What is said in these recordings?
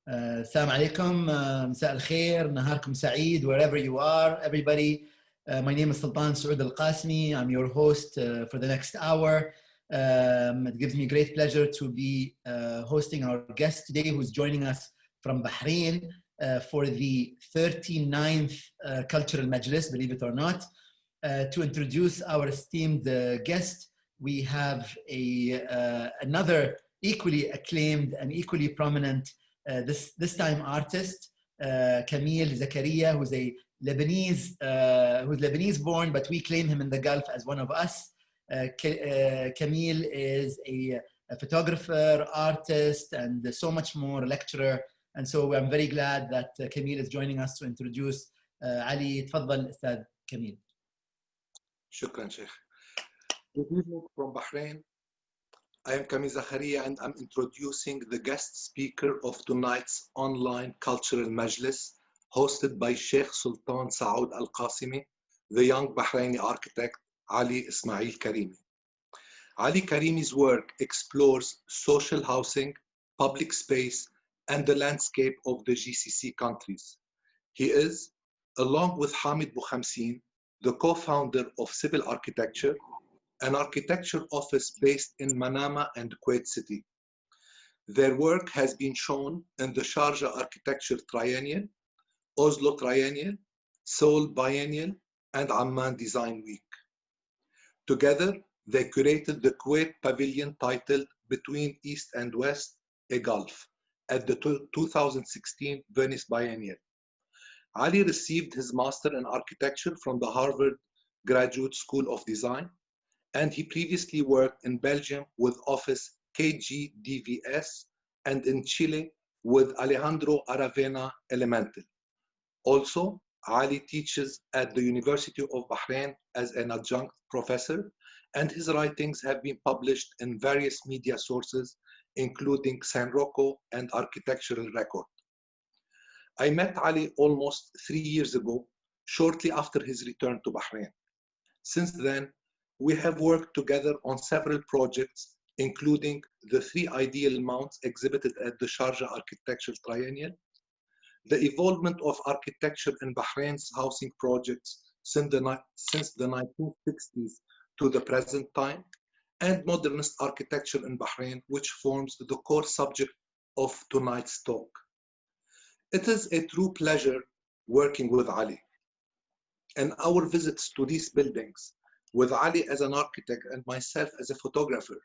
Assalamu alaikum, مساء الخير, نهاركم سعيد, wherever you are, everybody. My name is Sultan Saud Al-Qasmi. I'm your host for the next hour. It gives me great pleasure to be hosting our guest today, who's joining us from Bahrain for the 39th Cultural Majlis, believe it or not. To introduce our esteemed guest, we have another equally acclaimed and equally prominent this time artist, Camille Zakaria, who's Lebanese born, but we claim him in the Gulf as one of us. Camille is a photographer, artist, and so much more, lecturer. And so I'm very glad that Camille is joining us to introduce Ali. تفضل أستاذ Camille. Shukran, Sheikh. Good evening from Bahrain. I am Camille Zakaria and I'm introducing the guest speaker of tonight's online cultural majlis hosted by Sheikh Sultan Saud Al-Qasimi, the young Bahraini architect Ali Ismail Karimi. Ali Karimi's work explores social housing, public space, and the landscape of the GCC countries. He is, along with Hamid Bouhamsine, the co-founder of Civil Architecture, an architecture office based in Manama and Kuwait City. Their work has been shown in the Sharjah Architecture Triennial, Oslo Triennial, Seoul Biennial, and Amman Design Week. Together, they curated the Kuwait pavilion titled Between East and West, a Gulf, at the 2016 Venice Biennial. Ali received his master in architecture from the Harvard Graduate School of Design, and he previously worked in Belgium with Office KGDVS and in Chile with Alejandro Aravena Elemental. Also, Ali teaches at the University of Bahrain as an adjunct professor, and his writings have been published in various media sources, including San Rocco and Architectural Record. I met Ali almost 3 years ago, shortly after his return to Bahrain. Since then, we have worked together on several projects, including the 3 ideal mounts exhibited at the Sharjah Architecture Triennial, the evolvement of architecture in Bahrain's housing projects since the 1960s to the present time, and modernist architecture in Bahrain, which forms the core subject of tonight's talk. It is a true pleasure working with Ali. In our visits to these buildings, with Ali as an architect and myself as a photographer,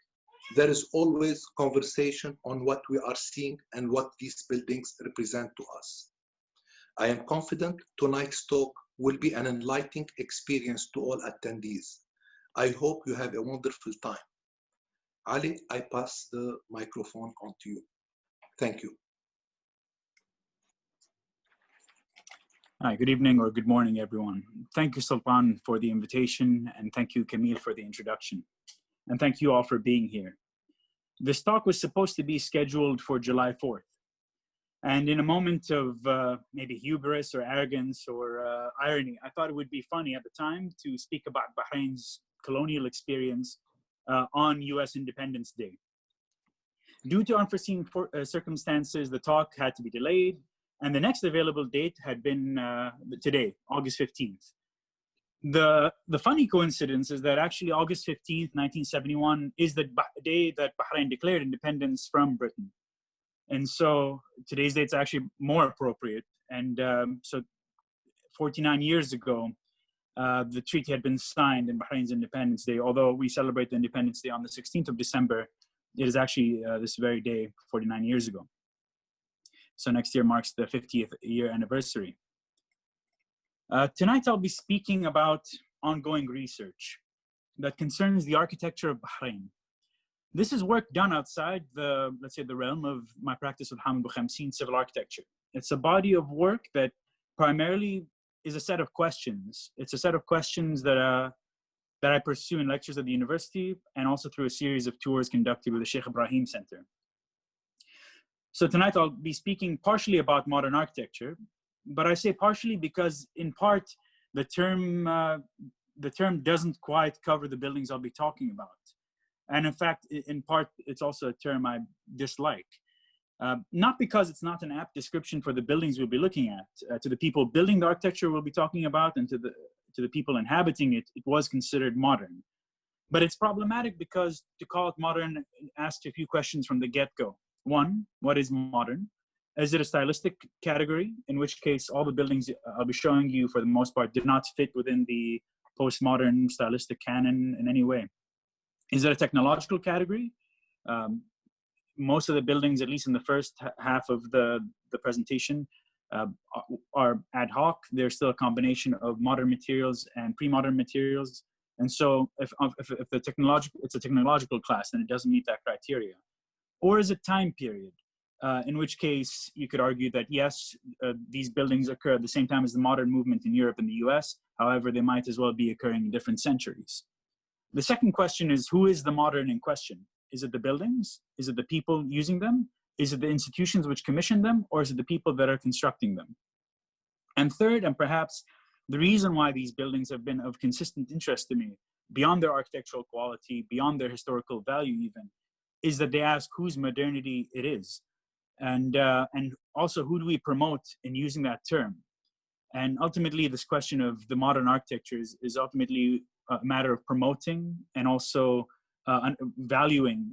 there is always conversation on what we are seeing and what these buildings represent to us. I am confident tonight's talk will be an enlightening experience to all attendees. I hope you have a wonderful time. Ali, I pass the microphone on to you. Thank you. Hi, good evening or good morning, everyone. Thank you, Sultan, for the invitation, and thank you, Camille, for the introduction. And thank you all for being here. This talk was supposed to be scheduled for July 4th. And in a moment of maybe hubris or arrogance or irony, I thought it would be funny at the time to speak about Bahrain's colonial experience on US Independence Day. Due to unforeseen circumstances, the talk had to be delayed, and the next available date had been today, August 15th. The funny coincidence is that actually August 15th, 1971 is the day that Bahrain declared independence from Britain. And so today's date is actually more appropriate. And so 49 years ago, the treaty had been signed in Bahrain's Independence Day. Although we celebrate the Independence Day on the 16th of December, it is actually this very day, 49 years ago. So next year marks the 50th year anniversary. Tonight I'll be speaking about ongoing research that concerns the architecture of Bahrain. This is work done outside the, let's say, the realm of my practice with Hamid Bouhamsine, civil architecture. It's a body of work that primarily is a set of questions. It's a set of questions that I pursue in lectures at the university and also through a series of tours conducted with the Sheikh Ibrahim Center. So tonight I'll be speaking partially about modern architecture, but I say partially because in part the term doesn't quite cover the buildings I'll be talking about. And in fact, in part, it's also a term I dislike. Not because it's not an apt description for the buildings we'll be looking at. To the people building the architecture we'll be talking about, and to the people inhabiting it, it was considered modern. But it's problematic because to call it modern asks a few questions from the get-go. One, what is modern? Is it a stylistic category? In which case, all the buildings I'll be showing you, for the most part, did not fit within the postmodern stylistic canon in any way. Is it a technological category? Most of the buildings, at least in the first half of the presentation, are ad hoc. They're still a combination of modern materials and pre-modern materials. And so if the it's a technological class, then it doesn't meet that criteria. Or is it time period? In which case you could argue that yes, these buildings occur at the same time as the modern movement in Europe and the US. However, they might as well be occurring in different centuries. The second question is, who is the modern in question? Is it the buildings? Is it the people using them? Is it the institutions which commission them? Or is it the people that are constructing them? And third, and perhaps the reason why these buildings have been of consistent interest to me, beyond their architectural quality, beyond their historical value even, is that they ask whose modernity it is. And also, who do we promote in using that term? And ultimately, this question of the modern architecture is ultimately a matter of promoting and also valuing,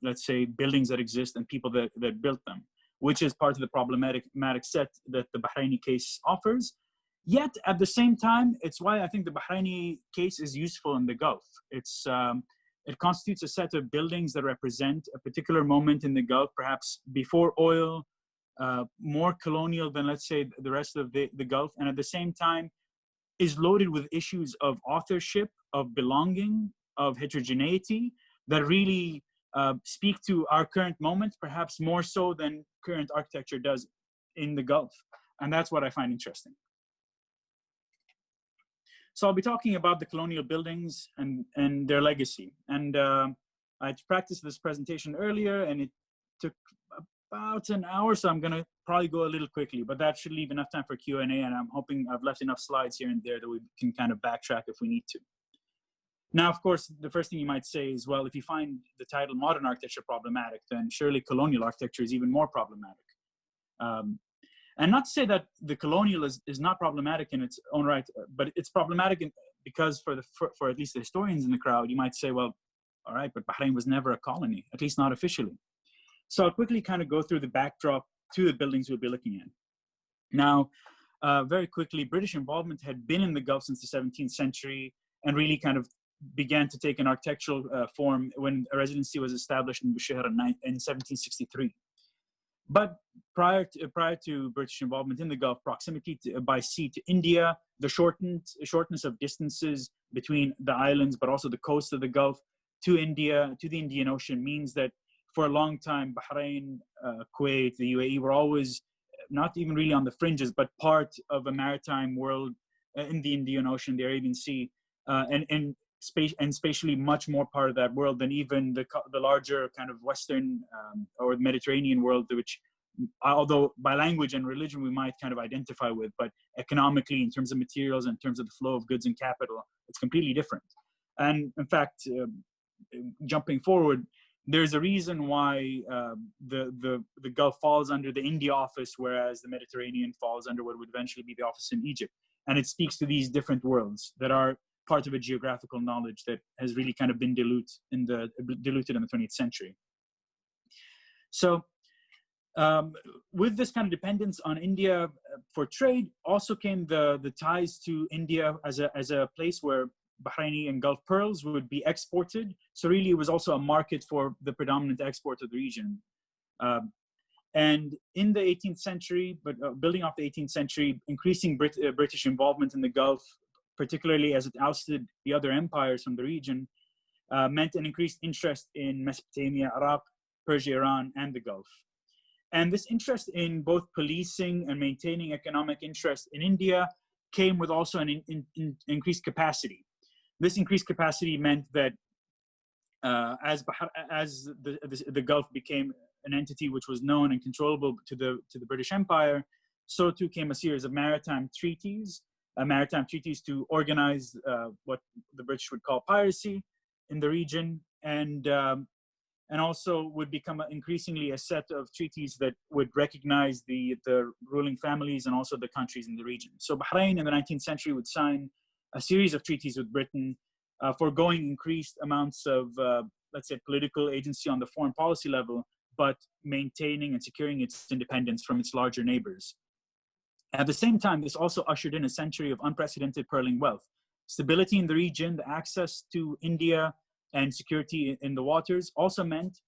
let's say, buildings that exist and people that built them, which is part of the problematic set that the Bahraini case offers. Yet, at the same time, it's why I think the Bahraini case is useful in the Gulf. It constitutes a set of buildings that represent a particular moment in the Gulf, perhaps before oil, more colonial than, let's say, the rest of the Gulf, and at the same time is loaded with issues of authorship, of belonging, of heterogeneity that really speak to our current moment, perhaps more so than current architecture does in the Gulf. And that's what I find interesting. So I'll be talking about the colonial buildings and their legacy. And I practiced this presentation earlier and it took about an hour, so I'm gonna probably go a little quickly, but that should leave enough time for Q&A, and I'm hoping I've left enough slides here and there that we can kind of backtrack if we need to. Now, of course, the first thing you might say is, well, if you find the title modern architecture problematic, then surely colonial architecture is even more problematic. And not to say that the colonial is not problematic in its own right, but it's problematic because for at least the historians in the crowd, you might say, well, all right, but Bahrain was never a colony, at least not officially. So I'll quickly kind of go through the backdrop to the buildings we'll be looking at. Now, very quickly, British involvement had been in the Gulf since the 17th century and really kind of began to take an architectural form when a residency was established in Bushehr in 1763. But prior to British involvement in the Gulf, proximity by sea to India, the shortness of distances between the islands, but also the coast of the Gulf to India, to the Indian Ocean, means that for a long time, Bahrain, Kuwait, the UAE were always not even really on the fringes, but part of a maritime world in the Indian Ocean, the Arabian Sea, and spatially much more part of that world than even the larger kind of Western or Mediterranean world, which, although by language and religion we might kind of identify with, but economically, in terms of materials, in terms of the flow of goods and capital, it's completely different. And in fact, jumping forward, there's a reason why the Gulf falls under the India office, whereas the Mediterranean falls under what would eventually be the office in Egypt. And it speaks to these different worlds that are part of a geographical knowledge that has really kind of been diluted in the 20th century. So with this kind of dependence on India for trade, also came the ties to India as a place where Bahraini and Gulf pearls would be exported. So really it was also a market for the predominant export of the region. And in the 18th century, but building off the 18th century, increasing British involvement in the Gulf, particularly as it ousted the other empires from the region, meant an increased interest in Mesopotamia, Iraq, Persia, Iran, and the Gulf. And this interest in both policing and maintaining economic interest in India came with also an increased capacity. This increased capacity meant that as the Gulf became an entity which was known and controllable to the British Empire, so too came a series of maritime treaties to organize what the British would call piracy in the region. And and also would become increasingly a set of treaties that would recognize the ruling families and also the countries in the region. So Bahrain in the 19th century would sign a series of treaties with Britain, foregoing increased amounts of, let's say, political agency on the foreign policy level, but maintaining and securing its independence from its larger neighbors. At the same time, this also ushered in a century of unprecedented pearling wealth. Stability in the region, the access to India, and security in the waters also meant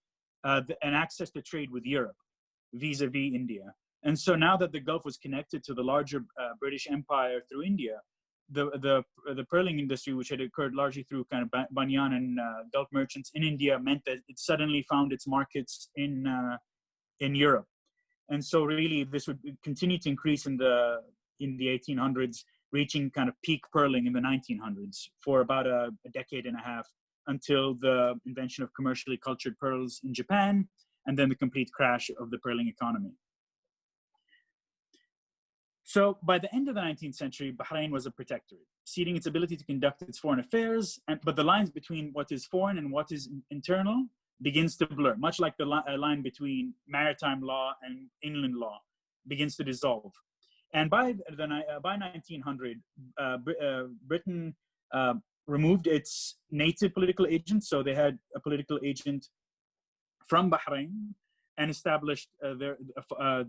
an access to trade with Europe vis-a-vis India. And so now that the Gulf was connected to the larger British Empire through India, the pearling industry, which had occurred largely through kind of Banyan and Gulf merchants in India, meant that it suddenly found its markets in Europe. And so really this would continue to increase in the 1800s, reaching kind of peak pearling in the 1900s for about a decade and a half, until the invention of commercially cultured pearls in Japan, and then the complete crash of the pearling economy. So by the end of the 19th century, Bahrain was a protectorate, ceding its ability to conduct its foreign affairs, but the lines between what is foreign and what is internal begins to blur, much like the line between maritime law and inland law begins to dissolve. And by 1900, Britain removed its native political agent. So they had a political agent from Bahrain and established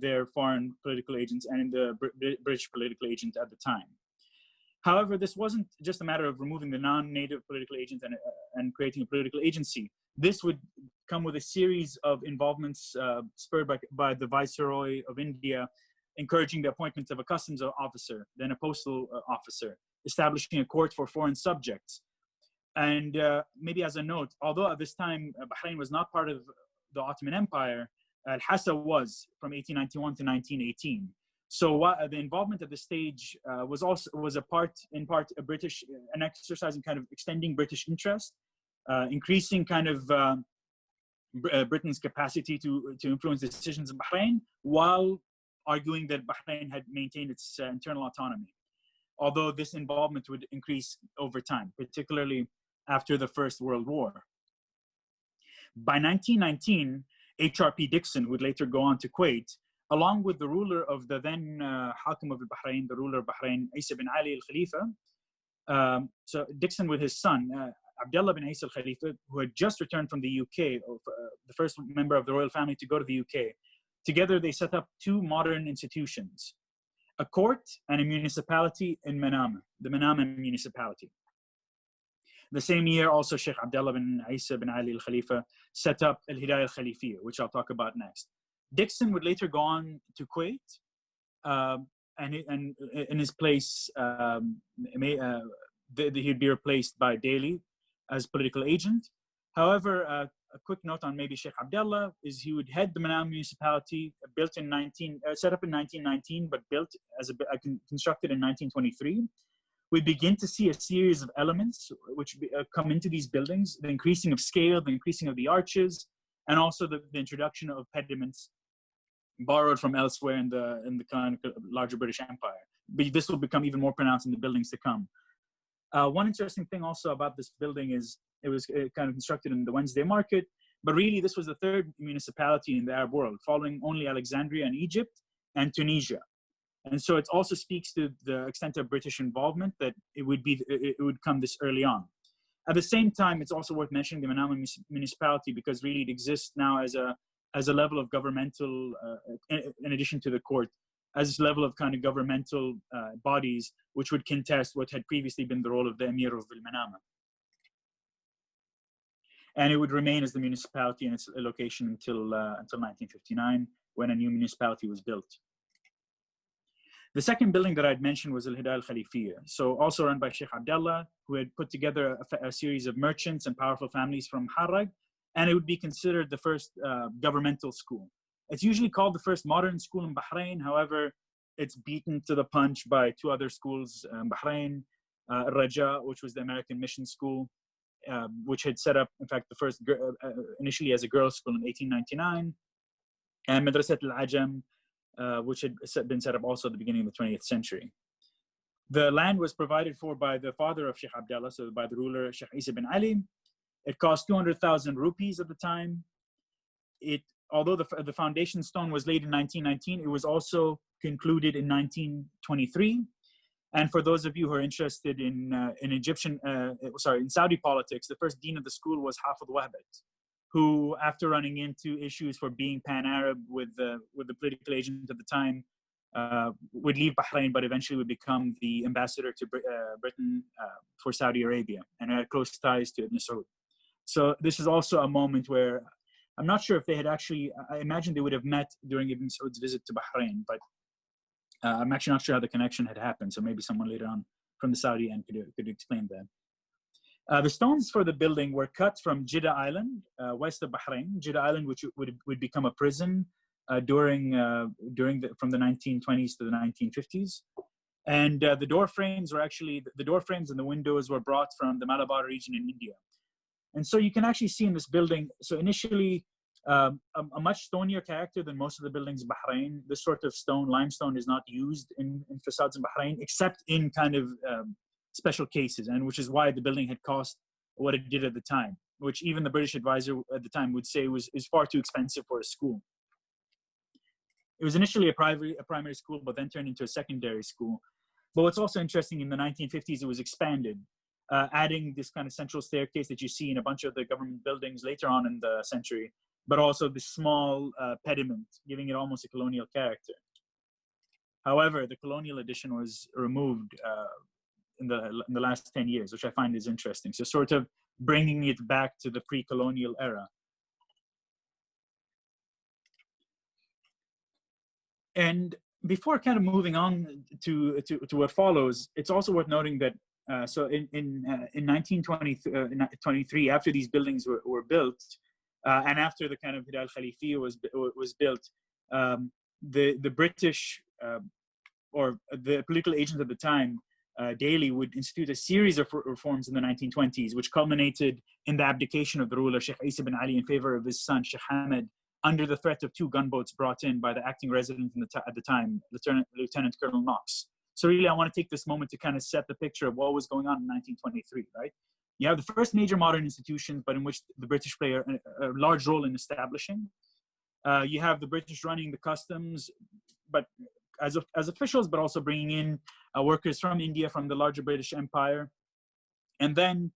their foreign political agents and the British political agent at the time. However, this wasn't just a matter of removing the non-native political agent and creating a political agency. This would come with a series of involvements spurred by the Viceroy of India, encouraging the appointment of a customs officer, then a postal officer, establishing a court for foreign subjects. And maybe as a note, although at this time Bahrain was not part of the Ottoman Empire, Al-Hassa was from 1891 to 1918. So the involvement at this stage was in part a British, an exercise in kind of extending British interest, increasing kind of Britain's capacity to influence decisions in Bahrain, while arguing that Bahrain had maintained its internal autonomy. Although this involvement would increase over time, particularly after the First World War. By 1919, HRP Dixon would later go on to Kuwait, along with the ruler of the then Hakim of Bahrain, the ruler of Bahrain, Isa bin Ali al-Khalifa. So Dixon with his son, Abdullah bin Isa al-Khalifa, who had just returned from the UK, the first member of the royal family to go to the UK. Together, they set up two modern institutions, a court and a municipality in Manama, the Manama municipality. The same year, also Sheikh Abdullah bin Isa bin Ali al-Khalifa set up Al-Hidayah al-Khalifiyya, which I'll talk about next. Dixon would later go on to Kuwait, and in his place, he'd be replaced by Daly as political agent. However, a quick note on maybe Sheikh Abdullah is he would head the Manama municipality, set up in 1919, but constructed in 1923. We begin to see a series of elements which come into these buildings: the increasing of scale, the increasing of the arches, and also the introduction of pediments borrowed from elsewhere in the kind of larger British Empire. But this will become even more pronounced in the buildings to come. One interesting thing also about this building is it was kind of constructed in the Wednesday Market, but really this was the third municipality in the Arab world, following only Alexandria in Egypt and Tunisia. And so it also speaks to the extent of British involvement that it would come this early on. At the same time, it's also worth mentioning the Manama municipality because really it exists now as a level of governmental, in addition to the court, as a level of kind of governmental bodies which would contest what had previously been the role of the Emir of Manama. And it would remain as the municipality in its location until 1959, when a new municipality was built. The second building that I'd mentioned was Al-Hidayah al-Khalifiyya, so also run by Sheikh Abdullah, who had put together a series of merchants and powerful families from Harrag, and it would be considered the first governmental school. It's usually called the first modern school in Bahrain. However, it's beaten to the punch by two other schools in Bahrain, Raja, which was the American mission school, which had set up, in fact, the first initially as a girls' school in 1899, and Madrasat al-Ajam, which had been set up also at the beginning of the 20th century. The land was provided for by the father of Sheikh Abdullah, so by the ruler Sheikh Isa bin Ali. It cost 200,000 rupees at the time, although the foundation stone was laid in 1919, it was also concluded in 1923. And for those of you who are interested in in Saudi politics, the first dean of the school was Hafid Wahbat, who, after running into issues for being pan-Arab with the political agent at the time, would leave Bahrain, but eventually would become the ambassador to Britain for Saudi Arabia, and had close ties to Ibn Saud. So this is also a moment where I'm not sure if they had actually, I imagine they would have met during Ibn Saud's visit to Bahrain, but I'm actually not sure how the connection had happened. So maybe someone later on from the Saudi end could explain that. The stones for the building were cut from Jeddah Island, west of Bahrain. Jeddah Island, which would become a prison from the 1920s to the 1950s. And the door frames and the windows were brought from the Malabar region in India. And so you can actually see in this building, so initially a much stonier character than most of the buildings in Bahrain. This sort of limestone is not used in facades in Bahrain, except in kind of special cases, and which is why the building had cost what it did at the time, which even the British advisor at the time would say is far too expensive for a school. It was initially a primary school, but then turned into a secondary school. But what's also interesting, in the 1950s, it was expanded, adding this kind of central staircase that you see in a bunch of the government buildings later on in the century, but also this small pediment, giving it almost a colonial character. However, the colonial addition was removed in the last 10 years, which I find is interesting. So sort of bringing it back to the pre-colonial era. And before kind of moving on to what follows, it's also worth noting that so in 1923, after these buildings were built, and after the kind of Hilal Khalifi was built, the British or the political agent at the time, Daly, would institute a series of reforms in the 1920s, which culminated in the abdication of the ruler Sheikh Isa bin Ali in favor of his son Sheikh Hamad, under the threat of 2 gunboats brought in by the acting resident at the time, Lieutenant Colonel Knox. So really, I want to take this moment to kind of set the picture of what was going on in 1923, right? You have the first major modern institutions, but in which the British play a large role in establishing. You have the British running the customs, but as officials, but also bringing in workers from India, from the larger British Empire. And then,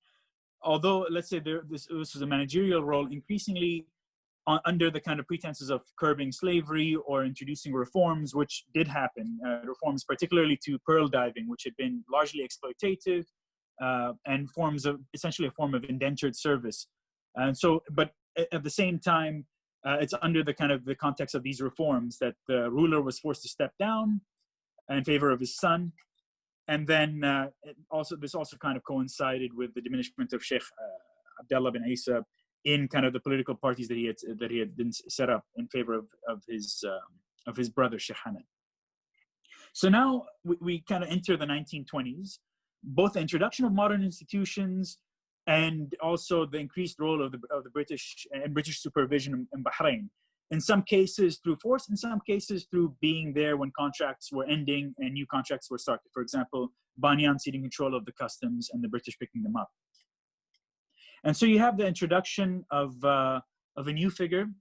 although, let's say this was a managerial role, increasingly under the kind of pretenses of curbing slavery or introducing reforms, which did happen, reforms particularly to pearl diving, which had been largely exploitative, and essentially a form of indentured service. And so, but at the same time, it's under the kind of the context of these reforms that the ruler was forced to step down in favor of his son. And then this also kind of coincided with the diminishment of Sheikh Abdullah bin Isa in kind of the political parties that he had been set up in favor of his brother Sheikh Hamad. So now we kind of enter the 1920s, both the introduction of modern institutions and also the increased role of the British and British supervision in Bahrain. In some cases through force, in some cases through being there when contracts were ending and new contracts were started. For example, Banyan ceding control of the customs and the British picking them up. And so you have the introduction of a new figure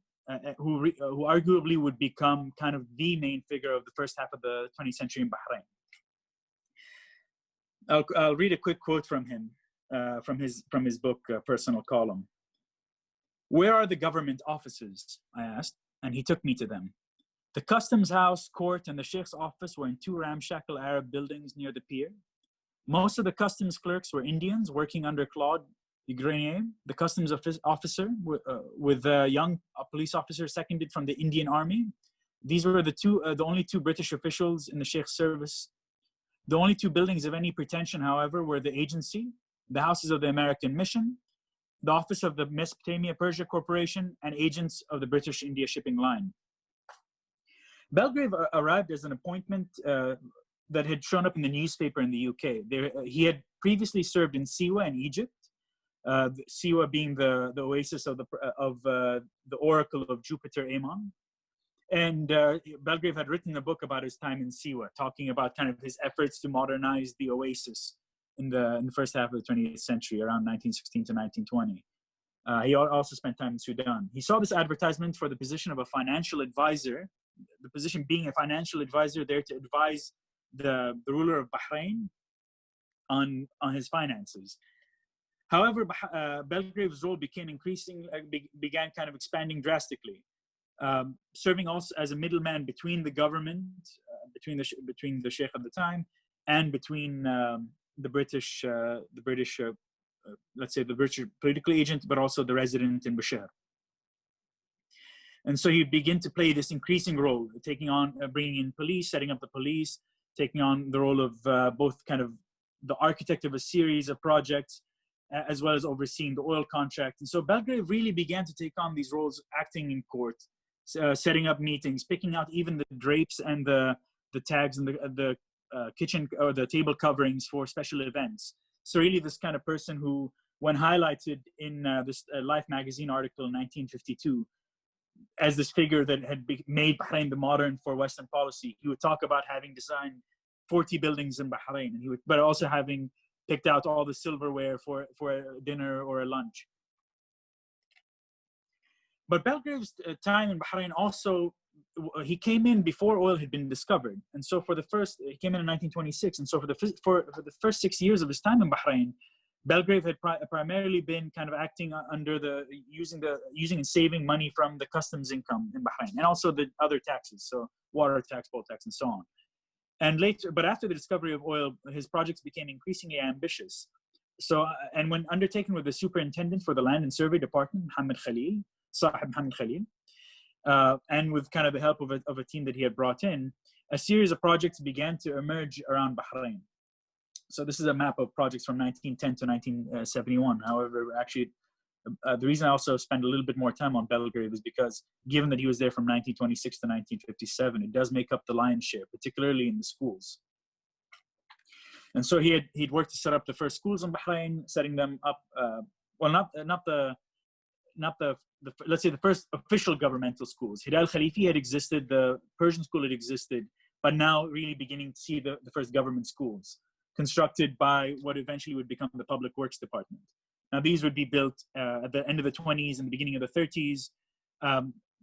who arguably would become kind of the main figure of the first half of the 20th century in Bahrain. I'll read a quick quote from him, from his book, Personal Column. "Where are the government offices?" I asked, and he took me to them. The customs house, court, and the Sheikh's office were in 2 ramshackle Arab buildings near the pier. Most of the customs clerks were Indians working under Claude Grenier, the customs officer, with a young police officer seconded from the Indian Army. These were the only 2 British officials in the Sheikh's service. The only 2 buildings of any pretension, however, were the agency, the houses of the American Mission, the office of the Mesopotamia-Persia Corporation, and agents of the British India Shipping Line. Belgrave arrived as an appointment that had shown up in the newspaper in the UK. He had previously served in Siwa in Egypt, Siwa being the oasis of the oracle of Jupiter Ammon. And Belgrave had written a book about his time in Siwa, talking about kind of his efforts to modernize the oasis in the first half of the 20th century, around 1916 to 1920. He also spent time in Sudan. He saw this advertisement for the position of a financial advisor, the position being a financial advisor there to advise the ruler of Bahrain on his finances. However, Belgrave's role began kind of expanding drastically, serving also as a middleman between the government, between the sheikh of the time, and between the British, let's say the British political agent, but also the resident in Bashar. And so he began to play this increasing role, taking on, bringing in police, setting up the police, taking on the role of both kind of the architect of a series of projects, as well as overseeing the oil contract. And so Belgrave really began to take on these roles, acting in court, setting up meetings, picking out even the drapes and the tags and the kitchen or the table coverings for special events. So really this kind of person who, when highlighted in this Life magazine article in 1952, as this figure that had made Bahrain the modern for Western policy, he would talk about having designed 40 buildings in Bahrain, and but also having picked out all the silverware for a dinner or a lunch. But Belgrave's time in Bahrain also, he came in before oil had been discovered. And so he came in 1926. And so for the first 6 years of his time in Bahrain, Belgrave had primarily been kind of acting under using and saving money from the customs income in Bahrain, and also the other taxes, so water tax, poll tax, and so on. And later, but after the discovery of oil, his projects became increasingly ambitious. So, and when undertaken with the superintendent for the Land and Survey Department, Sahib Mohammed Khalil, and with kind of the help of a team that he had brought in, a series of projects began to emerge around Bahrain. So this is a map of projects from 1910 to 1971. However, actually, the reason I also spend a little bit more time on Belgrave is because, given that he was there from 1926 to 1957, it does make up the lion's share, particularly in the schools. And so he'd worked to set up the first schools in Bahrain, setting them up. Let's say the first official governmental schools. Hidal Khalifi had existed, the Persian school had existed, but now really beginning to see the first government schools, constructed by what eventually would become the Public Works Department. Now, these would be built at the end of the 20s and the beginning of the 30s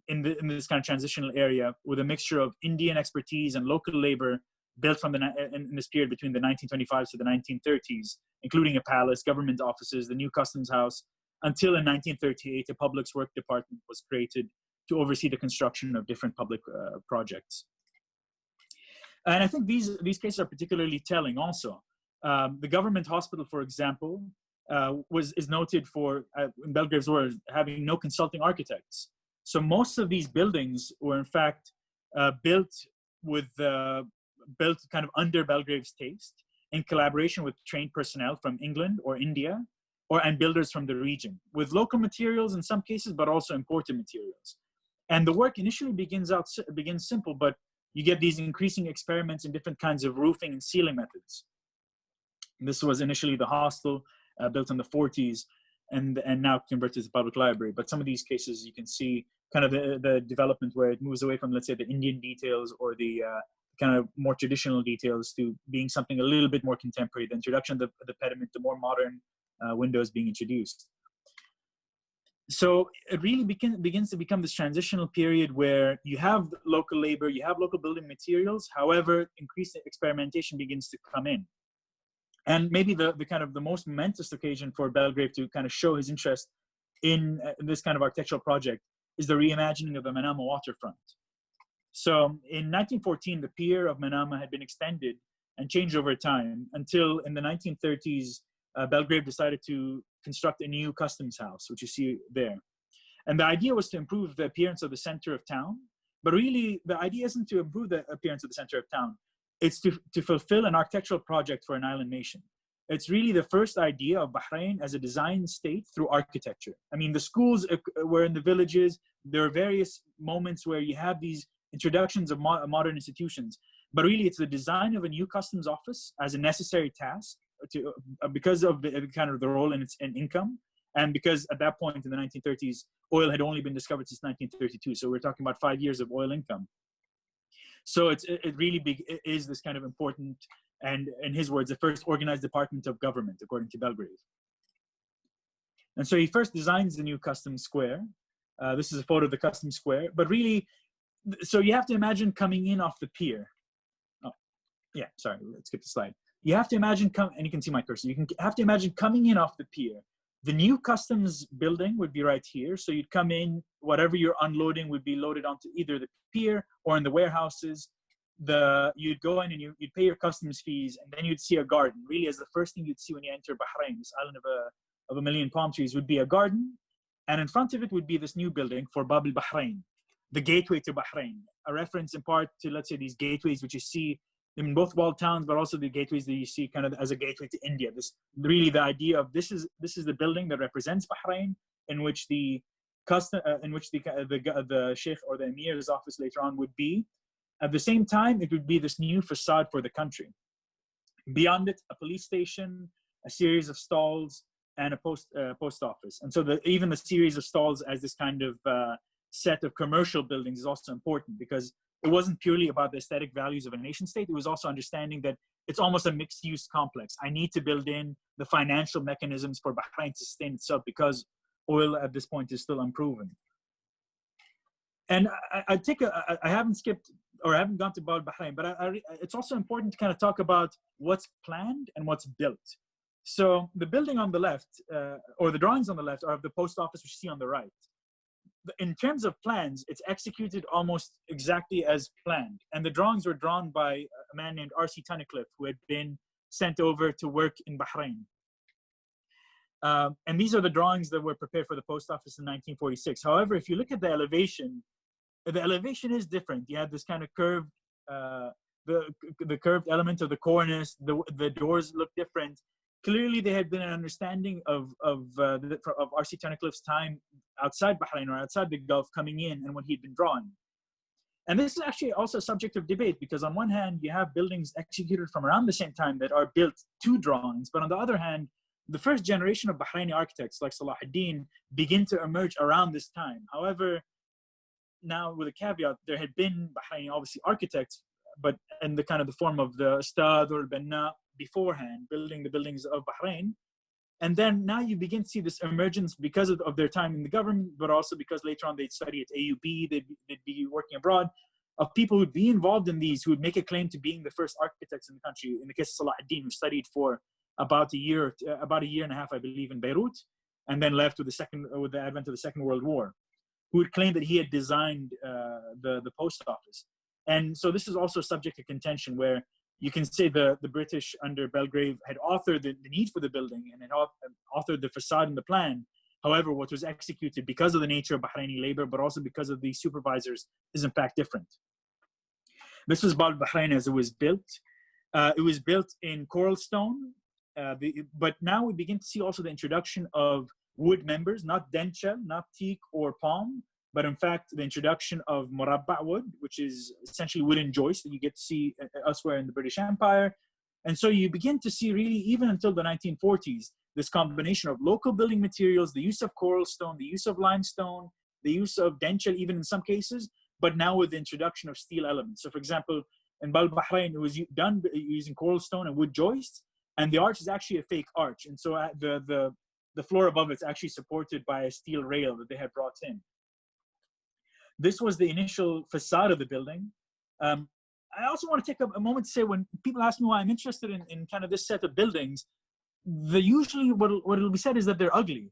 in this kind of transitional area with a mixture of Indian expertise and local labor built from in this period between the 1925s to the 1930s, including a palace, government offices, the new customs house, until in 1938, a Public Works Department was created to oversee the construction of different public projects. And I think these cases are particularly telling also. The government hospital, for example, is noted for, in Belgrave's words, having no consulting architects. So most of these buildings were in fact built kind of under Belgrave's taste, in collaboration with trained personnel from England or India, and builders from the region, with local materials in some cases, but also imported materials. And the work initially begins simple, but you get these increasing experiments in different kinds of roofing and sealing methods. This was initially the hostel, built in the 40s, and now converted to public library. But some of these cases, you can see kind of the development where it moves away from, let's say, the Indian details or the kind of more traditional details to being something a little bit more contemporary. The introduction of the pediment, the more modern windows being introduced. So it really begins to become this transitional period where you have local labor, you have local building materials. However, increased experimentation begins to come in. And maybe the kind of the most momentous occasion for Belgrave to kind of show his interest in this kind of architectural project is the reimagining of the Manama waterfront. So in 1914, the pier of Manama had been extended and changed over time until in the 1930s, Belgrave decided to construct a new customs house, which you see there. And the idea was to improve the appearance of the center of town. But really, the idea isn't to improve the appearance of the center of town. It's to fulfill an architectural project for an island nation. It's really the first idea of Bahrain as a design state through architecture. I mean, the schools were in the villages. There are various moments where you have these introductions of modern institutions. But really, it's the design of a new customs office as a necessary task because of the kind of the role in its income. And because at that point in the 1930s, oil had only been discovered since 1932. So we're talking about 5 years of oil income. So it really is this kind of important, and in his words, the first organized department of government, according to Belgrave. And so he first designs the new customs square. This is a photo of the customs square, but really, so you have to imagine coming in off the pier. Oh, yeah, sorry, let's skip the slide. You have to imagine, and you can see my cursor, have to imagine coming in off the pier. The new customs building would be right here. So you'd come in, whatever you're unloading would be loaded onto either the pier or in the warehouses. You'd go in and you'd pay your customs fees, and then you'd see a garden. Really, as the first thing you'd see when you enter Bahrain, this island of a million palm trees, would be a garden. And in front of it would be this new building for Babel Bahrain, the gateway to Bahrain, a reference in part to, let's say, these gateways which you see in both walled towns, but also the gateways that you see kind of as a gateway to India. This really the idea of this is the building that represents Bahrain, in which the sheikh or the emir's office later on would be. At the same time, it would be this new facade for the country. Beyond it, a police station, a series of stalls, and a post office. And so even the series of stalls as this kind of set of commercial buildings is also important, because it wasn't purely about the aesthetic values of a nation state. It was also understanding that it's almost a mixed use complex. I need to build in the financial mechanisms for Bahrain to sustain itself, because oil at this point is still unproven. And I haven't skipped, or I haven't gone to Bahrain, but it's also important to kind of talk about what's planned and what's built. So the building on the left, or the drawings on the left, are of the post office, which you see on the right. In terms of plans, it's executed almost exactly as planned. And the drawings were drawn by a man named R.C. Tunnicliffe, who had been sent over to work in Bahrain. And these are the drawings that were prepared for the post office in 1946. However, if you look at the elevation is different. You have this kind of curved, the curved element of the cornice. The doors look different. Clearly, there had been an understanding of R.C. Tunnicliffe's time outside Bahrain or outside the Gulf coming in and what he'd been drawing. And this is actually also a subject of debate, because on one hand, you have buildings executed from around the same time that are built to drawings. But on the other hand, the first generation of Bahraini architects like Salah ad-Din begin to emerge around this time. However, now with a caveat, there had been Bahraini, obviously, architects, but in the kind of the form of the Ustad or Banna beforehand, building the buildings of Bahrain. And then now you begin to see this emergence because of their time in the government, but also because later on they'd study at AUB, they'd be working abroad, of people who'd be involved in these, who would make a claim to being the first architects in the country. In the case of Salah ad-Din, who studied for about a year and a half, I believe, in Beirut, and then left with the advent of the Second World War, who would claim that he had designed the post office. And so this is also subject to contention, where you can say the British under Belgrave had authored the need for the building and had authored the facade and the plan. However, what was executed, because of the nature of Bahraini labor, but also because of the supervisors, is in fact different. This was Babel Bahrain as it was built. It was built in coral stone, but now we begin to see also the introduction of wood members, not denchel, not teak or palm, but in fact, the introduction of murabba wood, which is essentially wooden joists that you get to see elsewhere in the British Empire. And so you begin to see, really, even until the 1940s, this combination of local building materials, the use of coral stone, the use of limestone, the use of denchel, even in some cases, but now with the introduction of steel elements. So for example, in Babel Bahrain, it was done using coral stone and wood joists, and the arch is actually a fake arch. And so the floor above it's actually supported by a steel rail that they had brought in. This was the initial facade of the building. I also want to take a moment to say, when people ask me why I'm interested in kind of this set of buildings, usually what will be said is that they're ugly.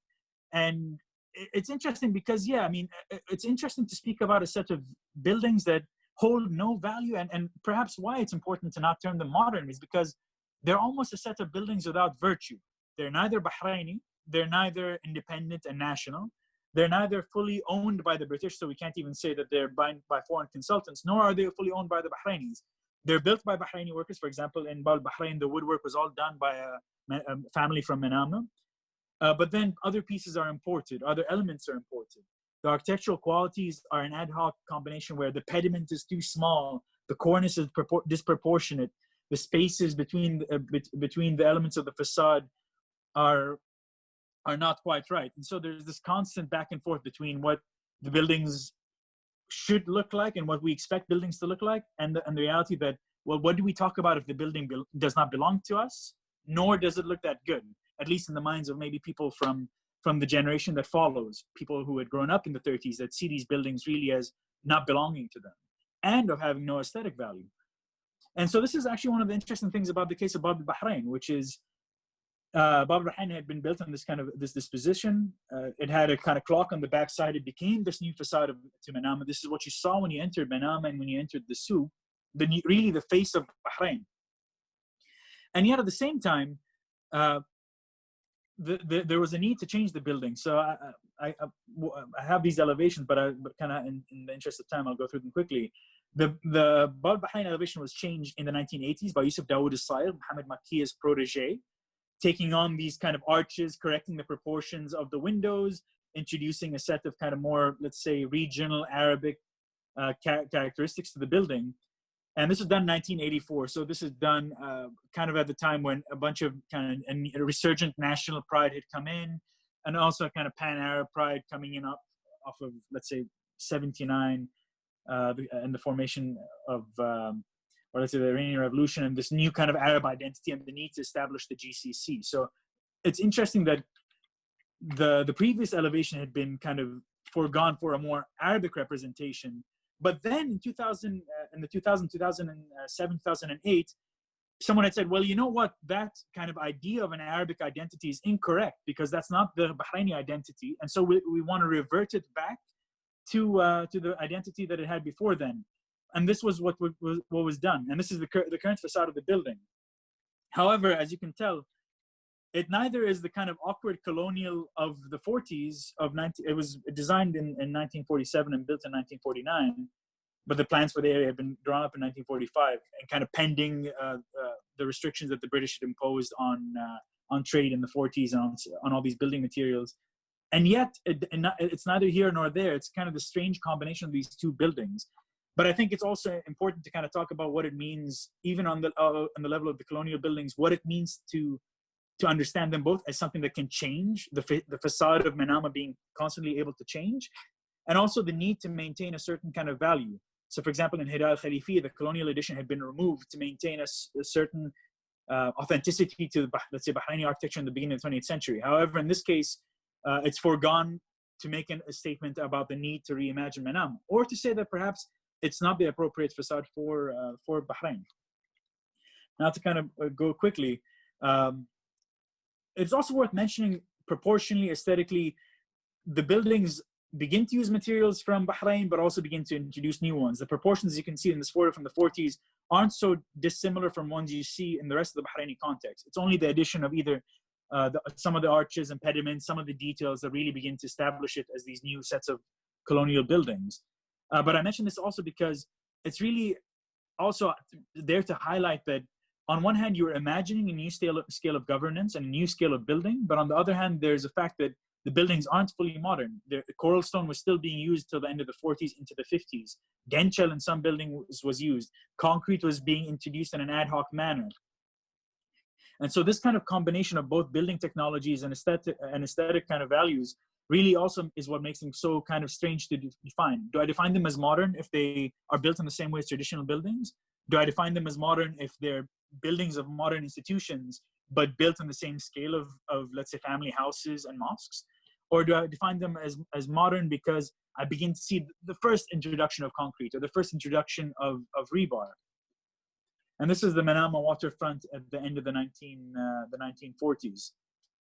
And it's interesting because, yeah, I mean, it's interesting to speak about a set of buildings that hold no value, and perhaps why it's important to not term them modern is because they're almost a set of buildings without virtue. They're neither Bahraini, they're neither independent and national, they're neither fully owned by the British, so we can't even say that they're by foreign consultants, nor are they fully owned by the Bahrainis. They're built by Bahraini workers. For example, in Babel Bahrain, the woodwork was all done by a family from Manama. But then other pieces are imported, other elements are imported. The architectural qualities are an ad hoc combination where the pediment is too small, the cornice is disproportionate, the spaces between the elements of the facade are not quite right. And so there's this constant back and forth between what the buildings should look like and what we expect buildings to look like, and the reality that, well, what do we talk about if the building does not belong to us, nor does it look that good, at least in the minds of maybe people from from the generation that follows, people who had grown up in the 30s that see these buildings really as not belonging to them and of having no aesthetic value. And so this is actually one of the interesting things about the case of Babel Bahrain, which is Babel Bahrain had been built on this kind of this disposition. It had a kind of clock on the backside. It became this new facade to Manama. This is what you saw when you entered Manama and when you entered the souk, really the face of Bahrain. And yet at the same time, there was a need to change the building. So I have these elevations, but kind of in the interest of time, I'll go through them quickly. The Babel Bahrain elevation was changed in the 1980s by Yusuf Dawood al-Sayr, Mohammed Makki's protege, taking on these kind of arches, correcting the proportions of the windows, introducing a set of kind of more, let's say, regional Arabic characteristics to the building. And this was done in 1984. So this is done kind of at the time when a bunch of kind of a resurgent national pride had come in, and also kind of pan-Arab pride coming in off of, let's say, 79 and the formation of, or let's say the Iranian Revolution, and this new kind of Arab identity and the need to establish the GCC. So it's interesting that the previous elevation had been kind of foregone for a more Arabic representation. But then in 2007, 2008, someone had said, well, you know what, that kind of idea of an Arabic identity is incorrect because that's not the Bahraini identity. And so we want to revert it back to the identity that it had before then. And this was what was done. And this is the current facade of the building. However, as you can tell, it neither is the kind of awkward colonial of the 40s. It was designed in 1947 and built in 1949, but the plans for the area had been drawn up in 1945 and kind of pending the restrictions that the British had imposed on trade in the 40s and on all these building materials. And yet, it's neither here nor there. It's kind of the strange combination of these two buildings. But I think it's also important to kind of talk about what it means, even on the level of the colonial buildings, what it means to understand them both as something that can change, the facade of Manama being constantly able to change, and also the need to maintain a certain kind of value. So for example, in Hidayah al-Khalifi, the colonial edition had been removed to maintain a certain authenticity to, let's say, Bahraini architecture in the beginning of the 20th century. However, in this case, it's foregone to make a statement about the need to reimagine Manama, or to say that perhaps it's not the appropriate facade for Bahrain. Now to kind of go quickly, it's also worth mentioning proportionally, aesthetically, the buildings begin to use materials from Bahrain, but also begin to introduce new ones. The proportions you can see in this photo from the 40s aren't so dissimilar from ones you see in the rest of the Bahraini context. It's only the addition of either some of the arches and pediments, some of the details that really begin to establish it as these new sets of colonial buildings. But I mention this also because it's really also there to highlight that on one hand, you're imagining a new scale of governance and a new scale of building, but on the other hand, there's a fact that the buildings aren't fully modern. The coral stone was still being used till the end of the 40s into the 50s. Denchel in some buildings was used. Concrete was being introduced in an ad hoc manner. And so this kind of combination of both building technologies and aesthetic kind of values really also is what makes them so kind of strange to define. Do I define them as modern if they are built in the same way as traditional buildings? Do I define them as modern if they're buildings of modern institutions, but built on the same scale of let's say, family houses and mosques? Or do I define them as modern because I begin to see the first introduction of concrete or the first introduction of rebar? And this is the Manama Waterfront at the end of the 1940s.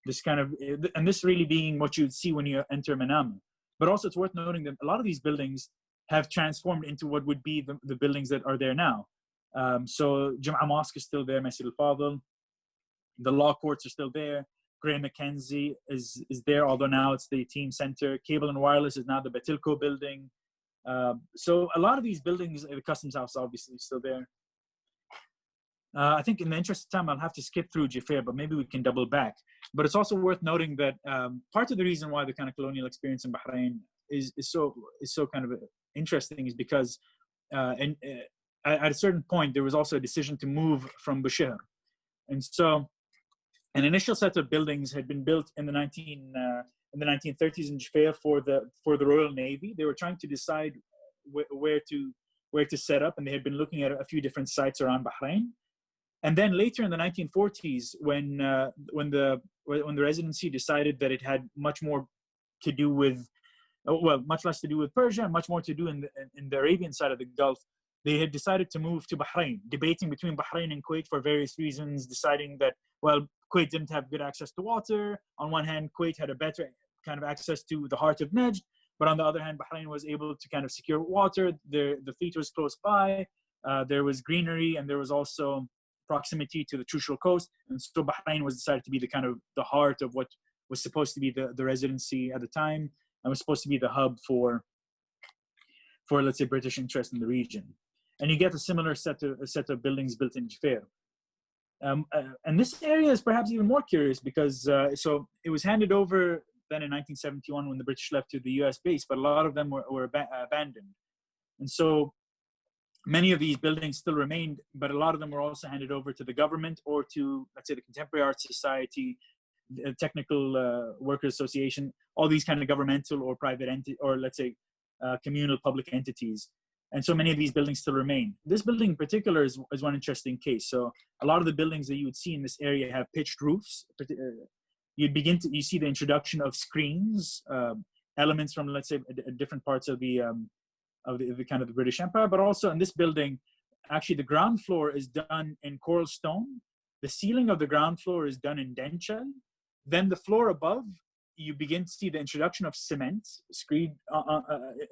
This kind of, and this really being what you'd see when you enter Manama. But also it's worth noting that a lot of these buildings have transformed into what would be the buildings that are there now. So Jum'ah Mosque is still there, Masjid al-Fadl. The law courts are still there. Gray Mackenzie is there, although now it's the team center. Cable and Wireless is now the Batilco building. So a lot of these buildings, the Customs House obviously is still there. I think in the interest of time, I'll have to skip through Jafir, but maybe we can double back. But it's also worth noting that part of the reason why the kind of colonial experience in Bahrain is so kind of interesting is because at a certain point, there was also a decision to move from Bushehr. And so an initial set of buildings had been built in the 1930s in Jafir for the Royal Navy. They were trying to decide where to set up, and they had been looking at a few different sites around Bahrain. And then later in the 1940s, when the residency decided that it had much more to do with, well, much less to do with Persia, and much more to do in the Arabian side of the Gulf, they had decided to move to Bahrain, debating between Bahrain and Kuwait for various reasons, deciding that, well, Kuwait didn't have good access to water. On one hand, Kuwait had a better kind of access to the heart of Najd, but on the other hand, Bahrain was able to kind of secure water. The fleet was close by. There was greenery, and there was also proximity to the Trucial coast. And so Bahrain was decided to be the kind of the heart of what was supposed to be the residency at the time, and was supposed to be the hub for let's say British interest in the region. And you get a similar set of buildings built in Jufair. And this area is perhaps even more curious because so it was handed over then in 1971 when the British left to the US base, but a lot of them were abandoned. And so many of these buildings still remained, but a lot of them were also handed over to the government or to, let's say, the Contemporary Art Society, the Technical Workers Association, all these kind of governmental or private or let's say communal public entities. And so many of these buildings still remain. This building in particular is one interesting case. So a lot of the buildings that you would see in this area have pitched roofs. You see the introduction of screens, elements from, let's say, different parts of the kind of the British Empire, but also in this building, actually the ground floor is done in coral stone. The ceiling of the ground floor is done in denshell. Then the floor above, you begin to see the introduction of cement screed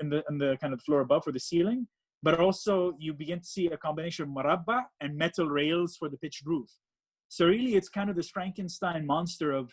in the kind of floor above for the ceiling, but also you begin to see a combination of marabba and metal rails for the pitched roof. So really, it's kind of this Frankenstein monster of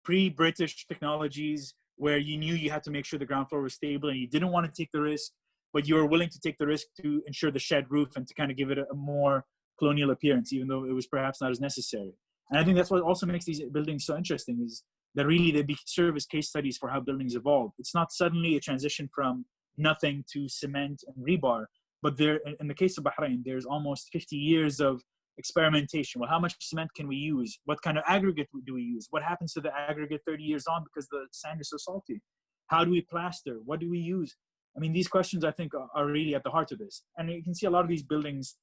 pre-British technologies where you knew you had to make sure the ground floor was stable and you didn't want to take the risk, but you were willing to take the risk to ensure the shed roof and to kind of give it a more colonial appearance, even though it was perhaps not as necessary. And I think that's what also makes these buildings so interesting, is that really they serve as case studies for how buildings evolve. It's not suddenly a transition from nothing to cement and rebar, but there, in the case of Bahrain, there's almost 50 years of experimentation. Well, how much cement can we use? What kind of aggregate do we use? What happens to the aggregate 30 years on because the sand is so salty? How do we plaster? What do we use? I mean, these questions, I think, are really at the heart of this. And you can see a lot of these buildings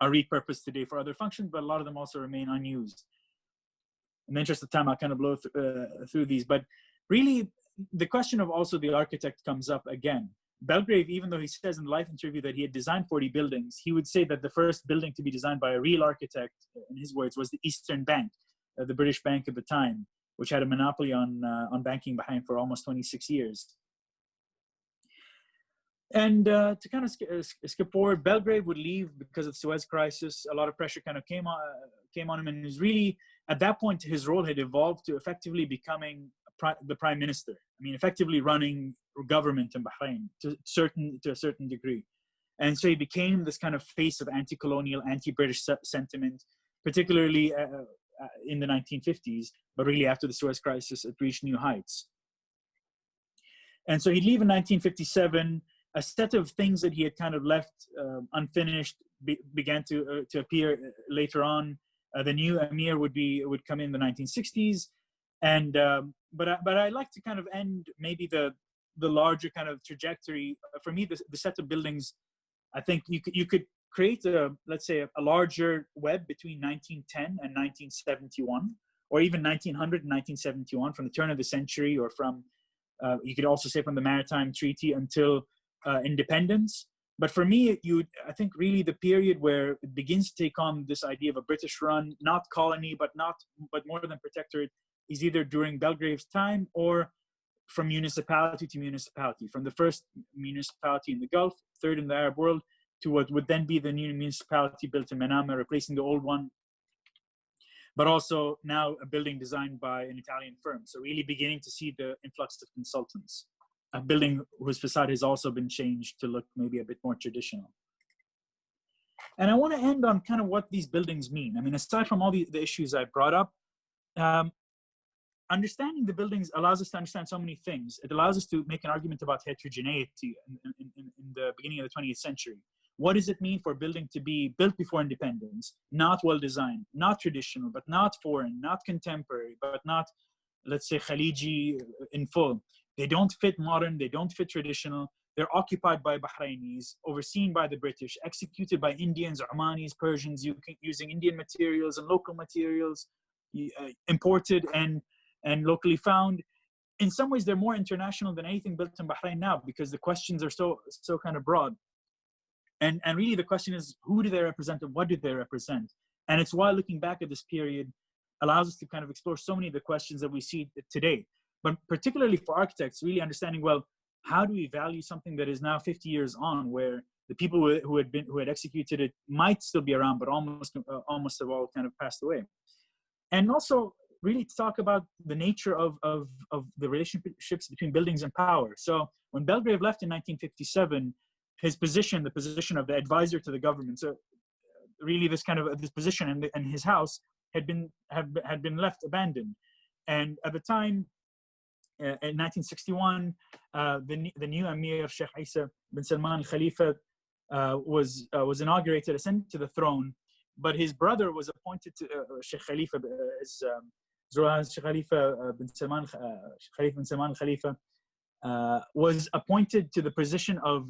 are repurposed today for other functions, but a lot of them also remain unused. In the interest of time, I'll kind of blow through these. But really, the question of also the architect comes up again. Belgrave, even though he says in the life interview that he had designed 40 buildings, he would say that the first building to be designed by a real architect, in his words, was the Eastern Bank, the British bank at the time, which had a monopoly on banking Bahrain for almost 26 years. And to kind of skip forward, Belgrave would leave because of the Suez crisis. A lot of pressure kind of came on him, and it was really, at that point, his role had evolved to effectively becoming the prime minister. I mean, effectively running government in Bahrain to a certain degree. And so he became this kind of face of anti-colonial, anti-British sentiment, particularly in the 1950s, but really after the Suez crisis, it reached new heights. And so he'd leave in 1957. A set of things that he had kind of left unfinished began to appear later on. The new emir would come in the 1960s, and but I like to kind of end maybe the larger kind of trajectory. For me, the set of buildings, I think you could create let's say a larger web between 1910 and 1971, or even 1900 and 1971, from the turn of the century, or from you could also say from the Maritime Treaty until independence. But for me, I think really the period where it begins to take on this idea of a British run, not colony, but more than protectorate, is either during Belgrave's time or from municipality to municipality, from the first municipality in the Gulf, third in the Arab world, to what would then be the new municipality built in Manama, replacing the old one, but also now a building designed by an Italian firm. So really beginning to see the influx of consultants. A building whose facade has also been changed to look maybe a bit more traditional. And I want to end on kind of what these buildings mean. I mean, aside from all the issues I brought up, understanding the buildings allows us to understand so many things. It allows us to make an argument about heterogeneity in the beginning of the 20th century. What does it mean for a building to be built before independence, not well-designed, not traditional, but not foreign, not contemporary, but not, let's say, Khaliji in full? They don't fit modern, they don't fit traditional, They're occupied by Bahrainis, overseen by the British, executed by Indians, Omanis, Persians, using Indian materials and local materials, imported and locally found. In some ways, they're more international than anything built in Bahrain now, because the questions are so kind of broad. And really the question is, who do they represent and what do they represent? And it's why looking back at this period allows us to kind of explore so many of the questions that we see today. But particularly for architects, really understanding, well, how do we value something that is now 50 years on, where the people who had executed it might still be around, but almost have all kind of passed away. And also really to talk about the nature of the relationships between buildings and power. So when Belgrave left in 1957, his position, the position of the advisor to the government, so really this position and his house had been left abandoned. And at the time, in 1961, the new Emir, Sheikh Isa bin Salman al-Khalifa, was inaugurated, ascended to the throne, but his brother was appointed to Sheikh Khalifa, Sheikh Khalifa bin Salman al-Khalifa, was appointed to the position of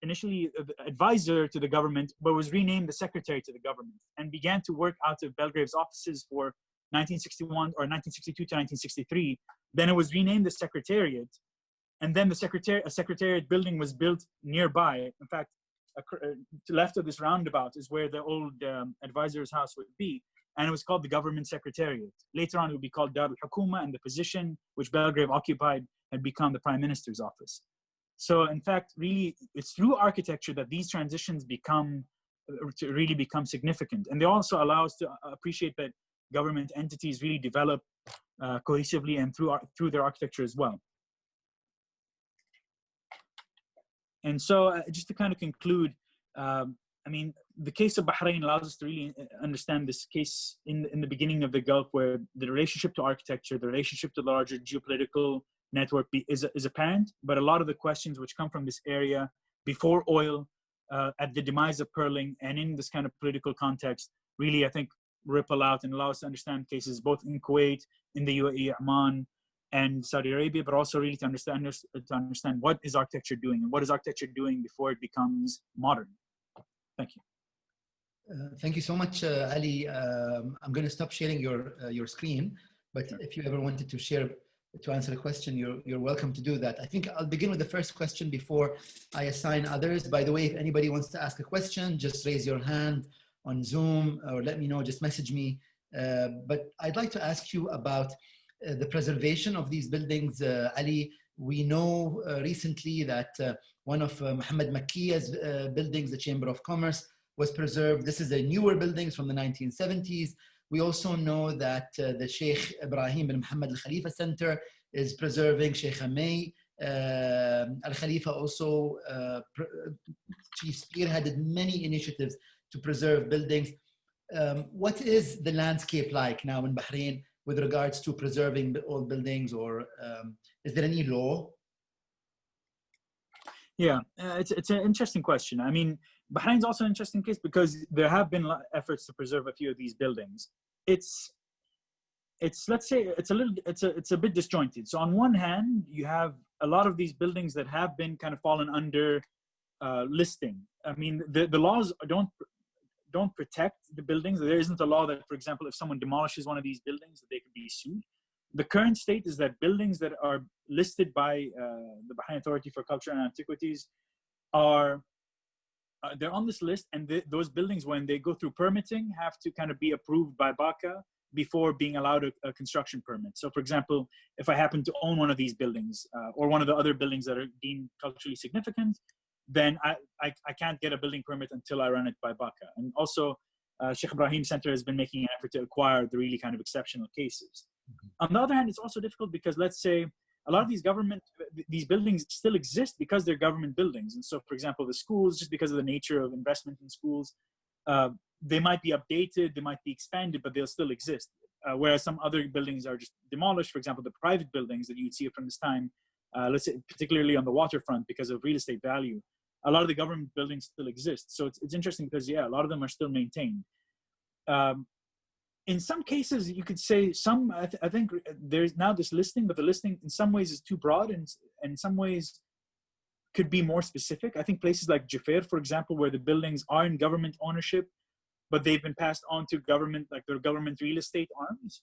initially advisor to the government, but was renamed the secretary to the government and began to work out of Belgrave's offices for 1961 or 1962 to 1963. Then it was renamed the Secretariat, and then a Secretariat building was built nearby. In fact, to the left of this roundabout is where the old advisor's house would be, and it was called the Government Secretariat. Later on, it would be called Dar al-Hukuma, and the position which Belgrave occupied had become the Prime Minister's office. So, in fact, really, it's through architecture that these transitions really become significant, and they also allow us to appreciate that government entities really develop cohesively and through their architecture as well. And so just to kind of conclude, I mean, the case of Bahrain allows us to really understand this case in the beginning of the Gulf, where the relationship to architecture, the relationship to the larger geopolitical network is apparent, but a lot of the questions which come from this area before oil, at the demise of Perling, and in this kind of political context, really, I think, ripple out and allow us to understand cases both in Kuwait, in the UAE, Oman, and Saudi Arabia, but also really to understand what is architecture doing and what is architecture doing before it becomes modern. Thank you. Thank you so much, Ali. I'm going to stop sharing your screen, but if you ever wanted to share to answer a question, you're welcome to do that. I think I'll begin with the first question before I assign others. By the way, if anybody wants to ask a question, just raise your hand on Zoom or let me know, just message me. But I'd like to ask you about the preservation of these buildings. Ali, we know recently that one of Mohammed Makkiya's buildings, the Chamber of Commerce, was preserved. This is a newer buildings from the 1970s. We also know that the Sheikh Ibrahim bin Muhammad al-Khalifa Center is preserving. Sheikh Hamay al-Khalifa also spearheaded many initiatives to preserve buildings. What is the landscape like now in Bahrain with regards to preserving old buildings, or is there any law? Yeah, it's an interesting question. I mean, Bahrain's also an interesting case because there have been efforts to preserve a few of these buildings. It's let's say it's a bit disjointed. So on one hand, you have a lot of these buildings that have been kind of fallen under listing. I mean, the laws don't protect the buildings. There isn't a law that, for example, if someone demolishes one of these buildings, that they could be sued. The current state is that buildings that are listed by the Bahrain Authority for Culture and Antiquities they're on this list, and those buildings, when they go through permitting, have to kind of be approved by BACA before being allowed a construction permit. So, for example, if I happen to own one of these buildings or one of the other buildings that are deemed culturally significant, then I can't get a building permit until I run it by BACA. And also, Sheikh Ibrahim Center has been making an effort to acquire the really kind of exceptional cases. On the other hand, it's also difficult because, let's say, a lot of these buildings still exist because they're government buildings. And so, for example, the schools, just because of the nature of investment in schools, they might be updated, they might be expanded, but they'll still exist. Whereas some other buildings are just demolished. For example, the private buildings that you'd see from this time, let's say particularly on the waterfront because of real estate value, a lot of the government buildings still exist. So it's interesting because, yeah, a lot of them are still maintained. In some cases, you could say I think there's now this listing, but the listing in some ways is too broad, and in some ways could be more specific. I think places like Jafir, for example, where the buildings are in government ownership, but they've been passed on to government, like their government real estate arms.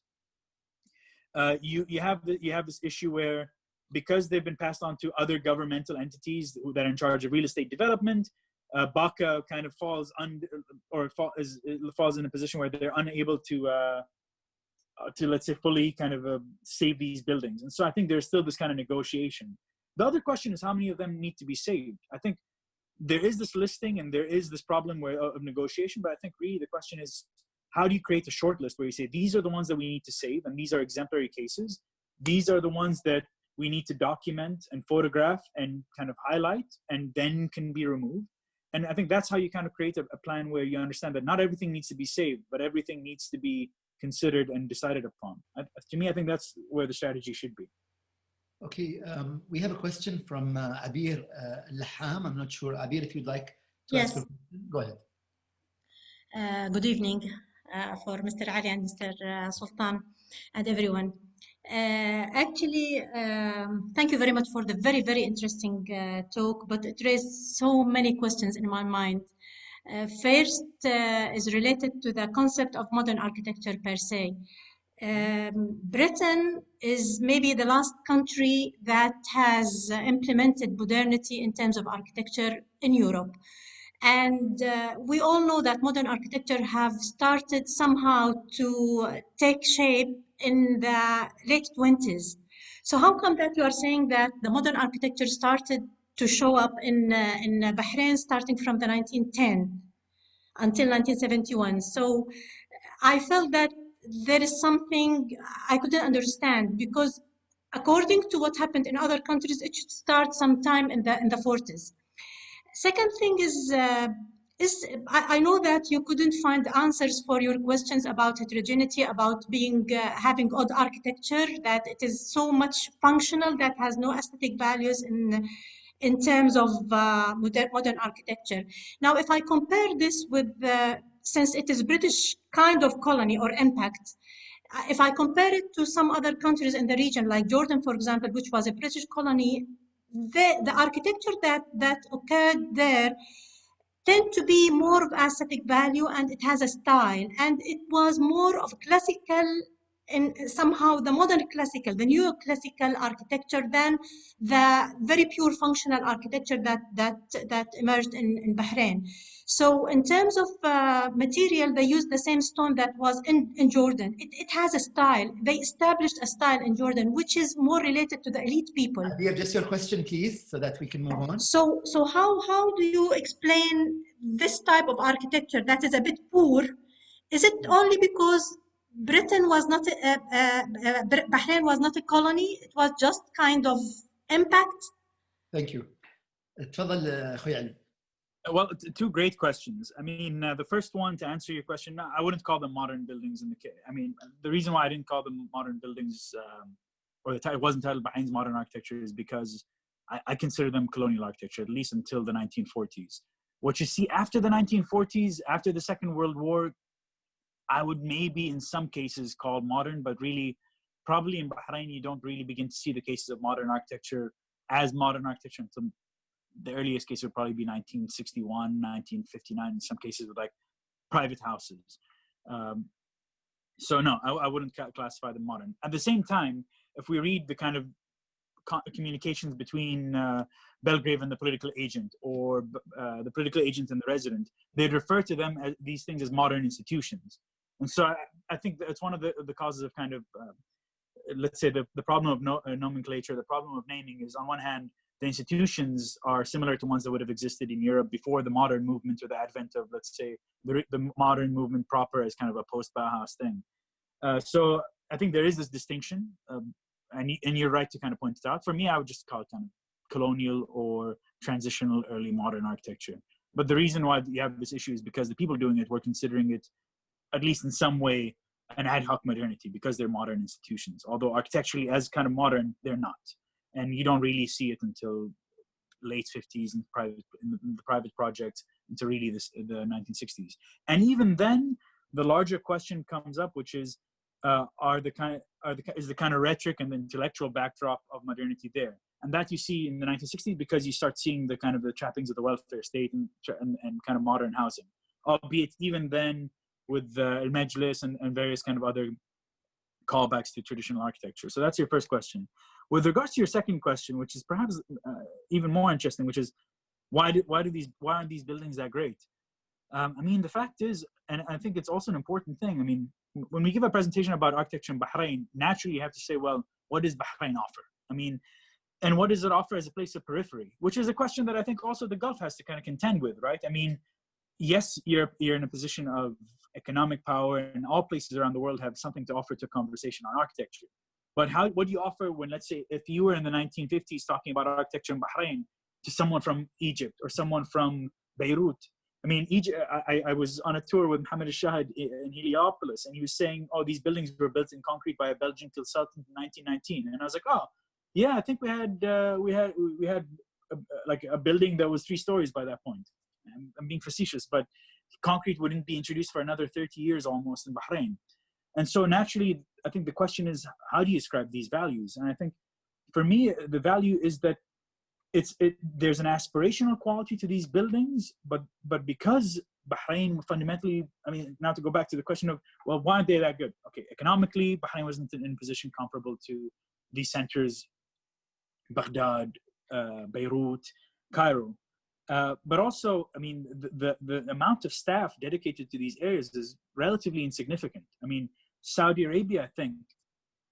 You have this issue where, because they've been passed on to other governmental entities that are in charge of real estate development, Baca kind of falls in a position where they're unable to let's say fully kind of save these buildings. And so I think there's still this kind of negotiation. The other question is how many of them need to be saved. I think there is this listing and there is this problem of negotiation, but I think really the question is, how do you create a short list where you say, these are the ones that we need to save and these are exemplary cases. These are the ones that we need to document and photograph and kind of highlight and then can be removed. And I think that's how you kind of create a plan where you understand that not everything needs to be saved, but everything needs to be considered and decided upon. To me, I think that's where the strategy should be. Okay, we have a question from Abir Laham. I'm not sure, Abir, if you'd like to ask a question. Go ahead. Good evening for Mr. Ali and Mr. Sultan and everyone. Actually, thank you very much for the very, very interesting talk, but it raised so many questions in my mind. First is related to the concept of modern architecture per se. Britain is maybe the last country that has implemented modernity in terms of architecture in Europe. And we all know that modern architecture have started somehow to take shape in the late 20s. So how come that you are saying that the modern architecture started to show up in Bahrain starting from the 1910 until 1971? So I felt that there is something I couldn't understand, because according to what happened in other countries, it should start sometime in the 40s. Second thing is I know that you couldn't find answers for your questions about heterogeneity, about being having odd architecture, that it is so much functional that has no aesthetic values in terms of modern architecture. Now, if I compare this with, since it is British kind of colony or impact, if I compare it to some other countries in the region, like Jordan, for example, which was a British colony, the architecture that occurred there tend to be more of aesthetic value, and it has a style, and it was more of classical, and somehow the modern classical, the neoclassical architecture than the very pure functional architecture that emerged in Bahrain. So in terms of material, they used the same stone that was in Jordan. It has a style. They established a style in Jordan, which is more related to the elite people. Abir, just your question, please, so that we can move on. So how do you explain this type of architecture that is a bit poor? Is it only because Britain was not Bahrain was not a colony? It was just kind of impact? Thank you. تفضل أخوي علي. Well, two great questions. I mean, the first one, to answer your question, I wouldn't call them modern buildings. I mean, the reason why I didn't call them modern buildings, or it wasn't titled Bahrain's modern architecture, is because I consider them colonial architecture, at least until the 1940s. What you see after the 1940s, after the Second World War, I would maybe in some cases call modern, but really, probably in Bahrain, you don't really begin to see the cases of modern architecture as modern architecture until the earliest case would probably be 1961, 1959, in some cases with like private houses. So no, I wouldn't classify them modern. At the same time, if we read the kind of communications between Belgrave and the political agent, or the political agent and the resident, they'd refer to them as these things as modern institutions. And so I think that it's one of the causes of kind of, let's say, the problem of nomenclature, the problem of naming is, on one hand, the institutions are similar to ones that would have existed in Europe before the modern movement, or the advent of, let's say, the modern movement proper as kind of a post-Bauhaus thing. So I think there is this distinction, and you're right to kind of point it out. For me, I would just call it kind of colonial or transitional early modern architecture. But the reason why you have this issue is because the people doing it were considering it, at least in some way, an ad hoc modernity, because they're modern institutions. Although architecturally, as kind of modern, they're not. And you don't really see it until late 50s in the private projects, until really the 1960s. And even then, the larger question comes up, which is, are the kind of, is the kind of rhetoric and the intellectual backdrop of modernity there. And that you see in the 1960s because you start seeing the kind of the trappings of the welfare state and kind of modern housing, albeit even then with the Majlis and various kind of other callbacks to traditional architecture. So that's your first question. With regards to your second question, which is perhaps even more interesting, which is why aren't these buildings that great? I mean, the fact is, and I think it's also an important thing. I mean, when we give a presentation about architecture in Bahrain, naturally you have to say, well, what does Bahrain offer? I mean, and what does it offer as a place of periphery? Which is a question that I think also the Gulf has to kind of contend with, right? I mean, yes, you're in a position of economic power, and all places around the world have something to offer to conversation on architecture. But what do you offer when, let's say, if you were in the 1950s talking about architecture in Bahrain to someone from Egypt or someone from Beirut? I mean, I was on a tour with Mohammed al-Shahid in Heliopolis, and he was saying, oh, these buildings were built in concrete by a Belgian consultant in 1919. And I was like, oh, yeah, I think we had like a building that was 3 stories by that point. I'm being facetious, but concrete wouldn't be introduced for another 30 years almost in Bahrain. And so naturally, I think the question is, how do you ascribe these values? And I think for me, the value is that there's an aspirational quality to these buildings, but because Bahrain fundamentally, I mean, now to go back to the question of, well, why aren't they that good? Okay, economically, Bahrain wasn't in a position comparable to these centers, Baghdad, Beirut, Cairo. But also, I mean, the amount of staff dedicated to these areas is relatively insignificant. I mean, Saudi Arabia, I think,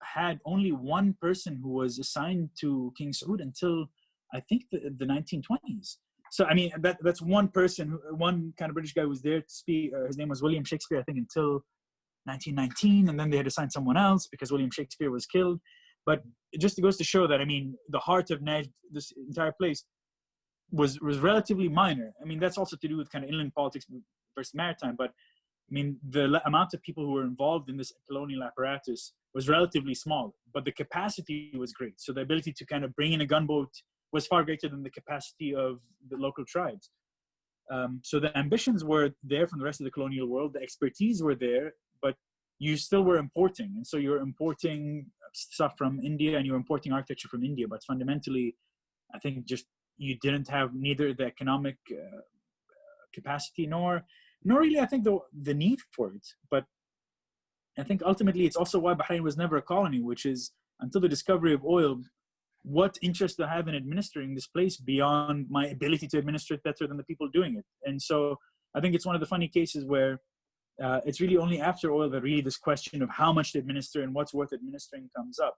had only one person who was assigned to King Saud until, I think, the 1920s. So, I mean, that's one person, one kind of British guy was there to speak. His name was William Shakespeare, I think, until 1919. And then they had assigned someone else because William Shakespeare was killed. But it just goes to show that, I mean, the heart of Najd, this entire place, was relatively minor. I mean, that's also to do with kind of inland politics versus maritime. But, I mean, the amount of people who were involved in this colonial apparatus was relatively small. But the capacity was great. So the ability to kind of bring in a gunboat was far greater than the capacity of the local tribes. So the ambitions were there from the rest of the colonial world. The expertise were there, but you still were importing. And so you're importing stuff from India and you're importing architecture from India. But fundamentally, I think just you didn't have neither the economic capacity nor really, I think, the need for it. But I think ultimately it's also why Bahrain was never a colony, which is until the discovery of oil, what interest do I have in administering this place beyond my ability to administer it better than the people doing it? And so I think it's one of the funny cases where it's really only after oil that really this question of how much to administer and what's worth administering comes up.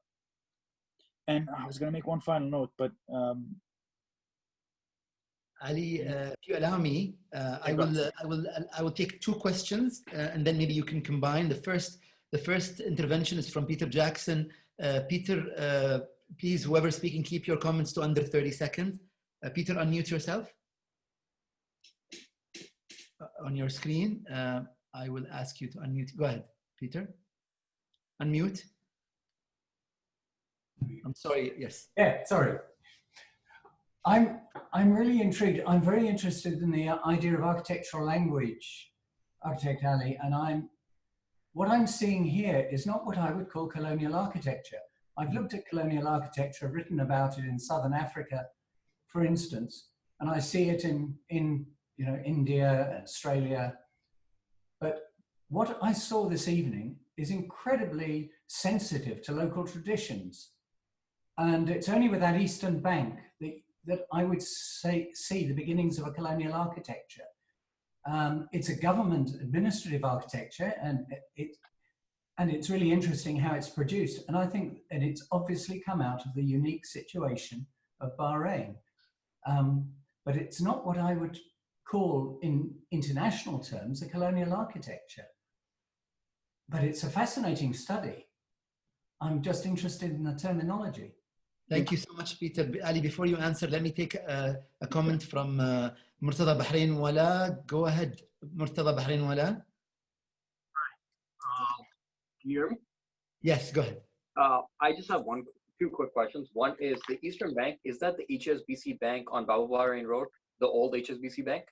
And I was going to make one final note, but Ali, if you allow me, I will take 2 questions, and then maybe you can combine. The first intervention is from Peter Jackson. Peter, please, whoever's speaking, keep your comments to under 30 seconds. Peter, unmute yourself on your screen. I will ask you to unmute. Go ahead, Peter. Unmute. I'm sorry. Yes. Yeah, sorry. I'm really intrigued. I'm very interested in the idea of architectural language, Architect Ali, and what I'm seeing here is not what I would call colonial architecture. I've looked at colonial architecture, written about it in Southern Africa, for instance, and I see it in you know, India, Australia. But what I saw this evening is incredibly sensitive to local traditions. And it's only with that Eastern Bank that I would see the beginnings of a colonial architecture. It's a government administrative architecture, and it's really interesting how it's produced. And I think that it's obviously come out of the unique situation of Bahrain. But it's not what I would call in international terms a colonial architecture. But it's a fascinating study. I'm just interested in the terminology. Thank you so much, Peter. Ali, before you answer, let me take a comment from Murtada Bahrain Wala. Go ahead, Murtada Bahrain Wala. Can you hear me? Yes, go ahead. I just have few quick questions. One is the Eastern Bank, is that the HSBC Bank on Babel Bahrain Road, the old HSBC Bank?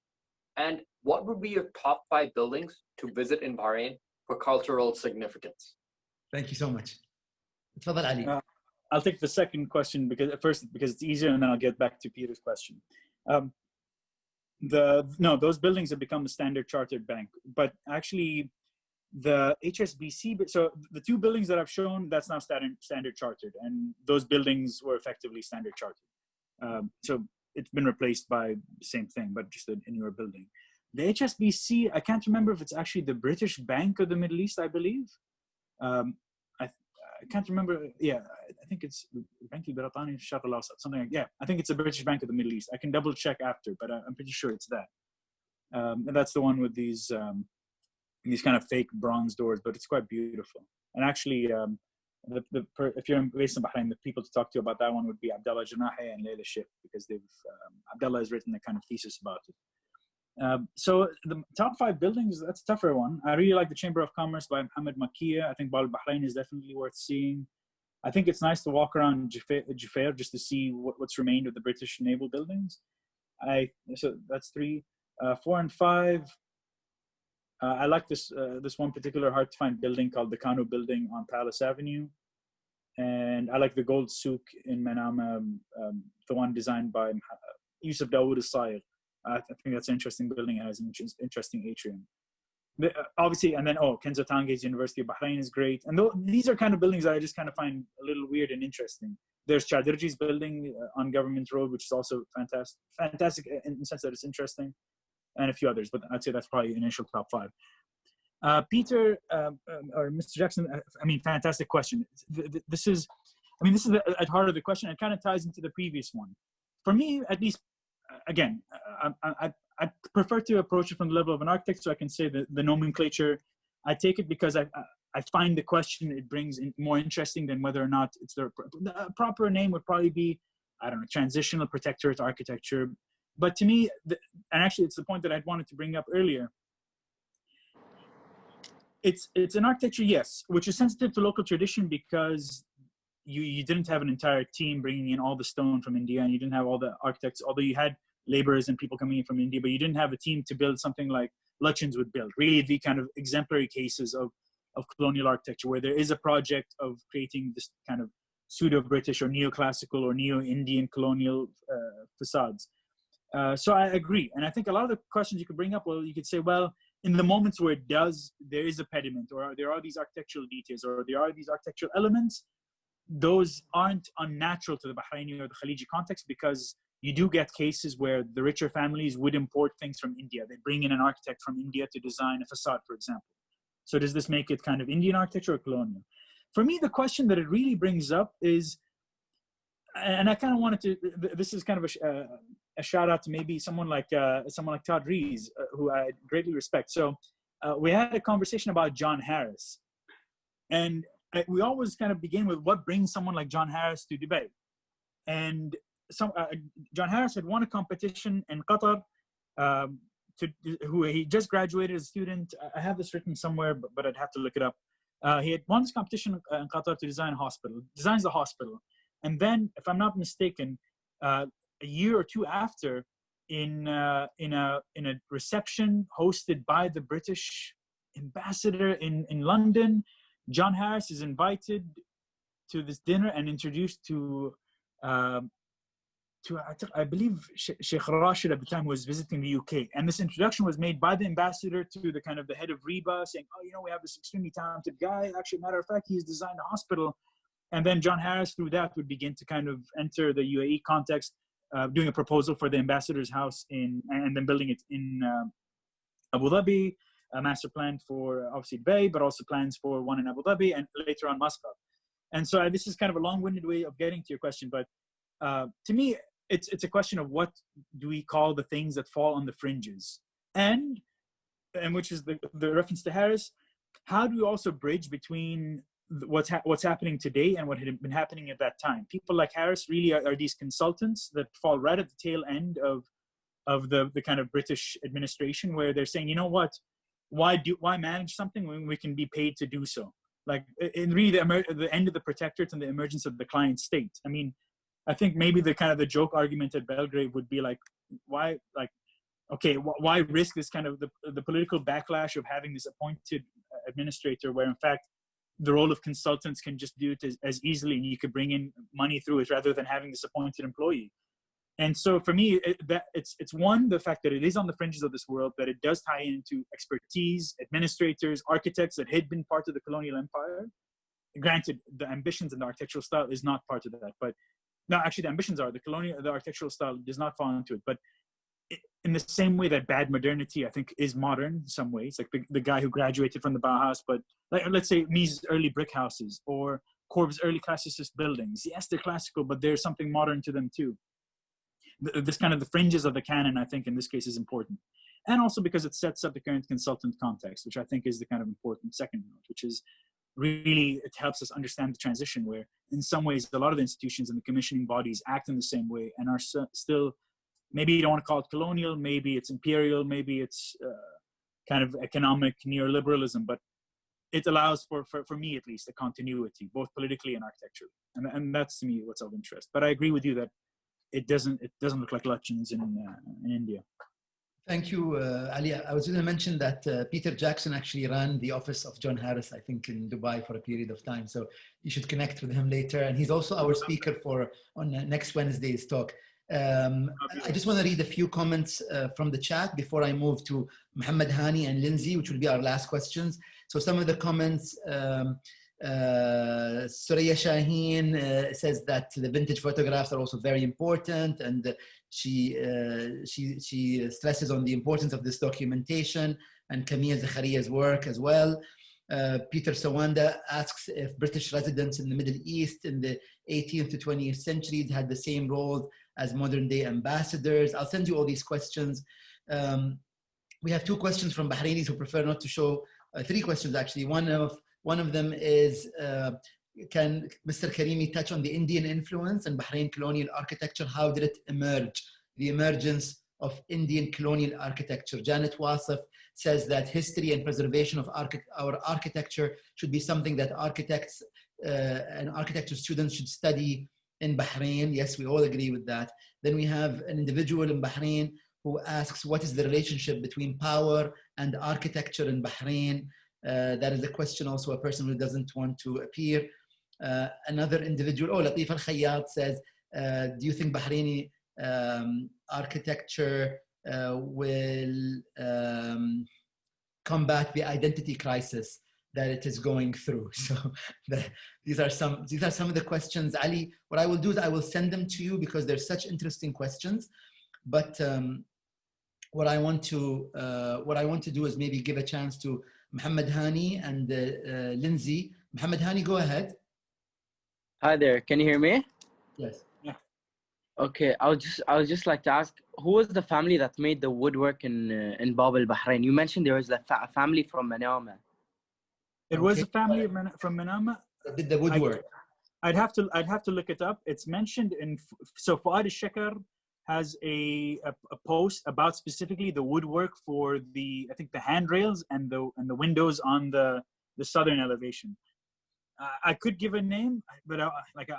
And what would be your top 5 buildings to visit in Bahrain for cultural significance? Thank you so much. تفضل علي. I'll take the second question because it's easier, and then I'll get back to Peter's question. Those buildings have become a standard chartered bank, but actually the HSBC, so the two buildings that I've shown, that's now standard chartered, and those buildings were effectively standard chartered. So it's been replaced by the same thing, but just a newer building. The HSBC, I can't remember if it's actually the British Bank of the Middle East, I believe. I can't remember. Yeah, I think it's Bank al-Baratani Sharq al-Awsat, something like, yeah, I think it's the British Bank of the Middle East. I can double check after, but I'm pretty sure it's that. And that's the one with these kind of fake bronze doors, but it's quite beautiful. And actually, if you're based in Bahrain, the people to talk to about that one would be Abdullah Janahi and Layla Shif, because Abdullah has written a kind of thesis about it. So the top 5 buildings, that's a tougher one. I really like the Chamber of Commerce by Mohammed Makia. I think Babel Bahrain is definitely worth seeing. I think it's nice to walk around Jufair just to see what's remained of the British naval buildings. So that's 3. 4 and 5. I like this one particular hard to find building called the Kano Building on Palace Avenue. And I like the Gold Souk in Manama, the one designed by Yusuf Dawood al-Sayr. I think that's an interesting building. It has an interesting atrium. Obviously, and then, Kenzo Tange's University of Bahrain is great. And these are kind of buildings that I just kind of find a little weird and interesting. There's Chadirji's building on Government Road, which is also fantastic in the sense that it's interesting, and a few others, but I'd say that's probably initial top 5. Peter, or Mr. Jackson, fantastic question. This is at heart of the question. It kind of ties into the previous one. For me, at least, again, I prefer to approach it from the level of an architect, so I can say that the nomenclature, I take it because I find the question it brings in more interesting than whether or not it's the proper name would probably be, I don't know, transitional protectorate architecture. But to me, and actually it's the point that I'd wanted to bring up earlier, it's an architecture, yes, which is sensitive to local tradition because you didn't have an entire team bringing in all the stone from India, and you didn't have all the architects, although you had laborers and people coming in from India, but you didn't have a team to build something like Lutyens would build, really the kind of exemplary cases of colonial architecture, where there is a project of creating this kind of pseudo-British or neoclassical or neo-Indian colonial facades. So I agree. And I think a lot of the questions you could bring up, well, you could say, well, in the moments where there is a pediment, or there are these architectural details, or there are these architectural elements, those aren't unnatural to the Bahraini or the Khaliji context, because you do get cases where the richer families would import things from India. They bring in an architect from India to design a facade, for example. So does this make it kind of Indian architecture or colonial? For me, the question that it really brings up is, and I kind of wanted to, this is kind of a shout out to maybe someone like Todd Rees, who I greatly respect. So we had a conversation about John Harris, and we always kind of begin with what brings someone like John Harris to Dubai. And John Harris had won a competition in Qatar, who he just graduated as a student. I have this written somewhere, but I'd have to look it up. He had won this competition in Qatar to designs the hospital. And then, if I'm not mistaken, a year or two after, in a reception hosted by the British ambassador in London, John Harris is invited to this dinner and introduced to I believe Sheikh Rashid at the time, who was visiting the UK. And this introduction was made by the ambassador to the kind of the head of RIBA, saying, we have this extremely talented guy. Actually, matter of fact, he's designed a hospital. And then John Harris, through that, would begin to kind of enter the UAE context, doing a proposal for the ambassador's house and then building it in Abu Dhabi, a master plan for obviously Dubai, but also plans for one in Abu Dhabi and later on Muscat. And so this is kind of a long-winded way of getting to your question, but to me, it's a question of what do we call the things that fall on the fringes, and which is the reference to Harris. How do we also bridge between what's happening today and what had been happening at that time? People like Harris really are these consultants that fall right at the tail end of the kind of British administration, where they're saying, you know what, why manage something when we can be paid to do so? Like, in really the end of the protectorate and the emergence of the client state. I mean, I think maybe the joke argument at Belgrade would be like, why risk this kind of the political backlash of having this appointed administrator, where in fact the role of consultants can just do it as easily, and you could bring in money through it rather than having this appointed employee. And so for me, it's one, the fact that it is on the fringes of this world, that it does tie into expertise, administrators, architects that had been part of the colonial empire. Granted, the ambitions and the architectural style is not part of that, but no, actually the ambitions are, the architectural style does not fall into it. But in the same way that bad modernity, I think, is modern in some ways, like the guy who graduated from the Bauhaus, but like, let's say Mises' early brick houses or Corb's early classicist buildings. Yes, they're classical, but there's something modern to them too. This kind of the fringes of the canon, I think, in this case is important. And also because it sets up the current consultant context, which I think is the kind of important second note, which is really, it helps us understand the transition where in some ways, a lot of the institutions and the commissioning bodies act in the same way and are still, maybe you don't want to call it colonial, maybe it's imperial, maybe it's kind of economic neoliberalism, but it allows for me at least a continuity, both politically and architecturally. And that's to me what's of interest. But I agree with you that it doesn't look like Lutyens in India. Thank you, Ali. I was going to mention that Peter Jackson actually ran the office of John Harris, I think, in Dubai for a period of time. So you should connect with him later. And he's also our speaker on next Wednesday's talk. I just want to read a few comments from the chat before I move to Mohammed Hani and Lindsay, which will be our last questions. So some of the comments, Suraya Shaheen says that the vintage photographs are also very important, and she stresses on the importance of this documentation and Camille Zakaria's work as well. Peter Sawanda asks if British residents in the Middle East in the 18th to 20th centuries had the same role as modern day ambassadors. I'll send you all these questions. We have two questions from Bahrainis who prefer not to show, three questions actually. One of them is, can Mr. Karimi touch on the Indian influence and Bahrain colonial architecture? How did it emerge? The emergence of Indian colonial architecture. Janet Wasif says that history and preservation of our architecture should be something that architects and architecture students should study in Bahrain. Yes, we all agree with that. Then we have an individual in Bahrain who asks, what is the relationship between power and architecture in Bahrain? That is a question also, a person who doesn't want to appear. Another individual, Latif Al-Khayyat says, do you think Bahraini architecture will combat the identity crisis that it is going through? So these are some of the questions. Ali, what I will do is I will send them to you because they're such interesting questions. But what I want to do is maybe give a chance to Mohammed Hani and Lindsay. Mohammed Hani, go ahead. Hi there. Can you hear me? Yes. Yeah. Okay. I would just like to ask, who was the family that made the woodwork in Babel, Bahrain? You mentioned there was a family from Manama. It was a family from Manama. Did the woodwork? I'd have to look it up. It's mentioned in, so Fuad al-Shakar has a post about specifically the woodwork for I think the handrails and the windows on the southern elevation. I could give a name, but I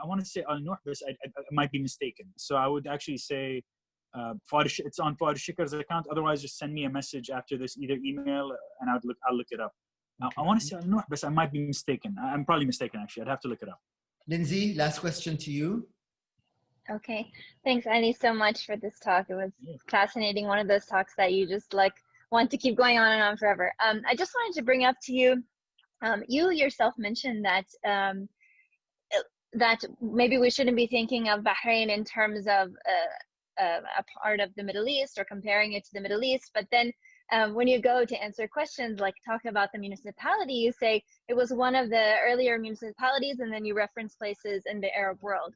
want to say Al-Nuh, but I might be mistaken. So I would actually say it's on Fuad al-Shakar's account. Otherwise, just send me a message after this, either email, and I'll look it up. Okay. I want to say Al-Nuh, but I might be mistaken. I'm probably mistaken, actually. I'd have to look it up. Lindsay, last question to you. Okay, thanks, Ali, so much for this talk. It was fascinating. One of those talks that you just want to keep going on and on forever. I just wanted to bring up to you, you yourself mentioned that that maybe we shouldn't be thinking of Bahrain in terms of a part of the Middle East or comparing it to the Middle East, but then when you go to answer questions, like talk about the municipality, you say it was one of the earlier municipalities, and then you reference places in the Arab world.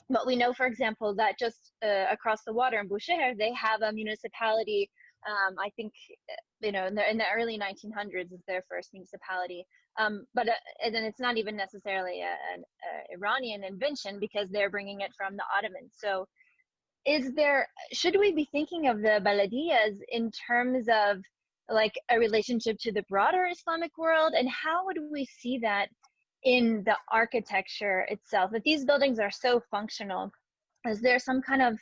But we know, for example, that just across the water in Bushehr, they have a municipality. I think, in the early 1900s is their first municipality. But and then it's not even necessarily an Iranian invention because they're bringing it from the Ottomans. So should we be thinking of the baladiyas in terms of like a relationship to the broader Islamic world? And how would we see that in the architecture itself, that these buildings are so functional? Is there some kind of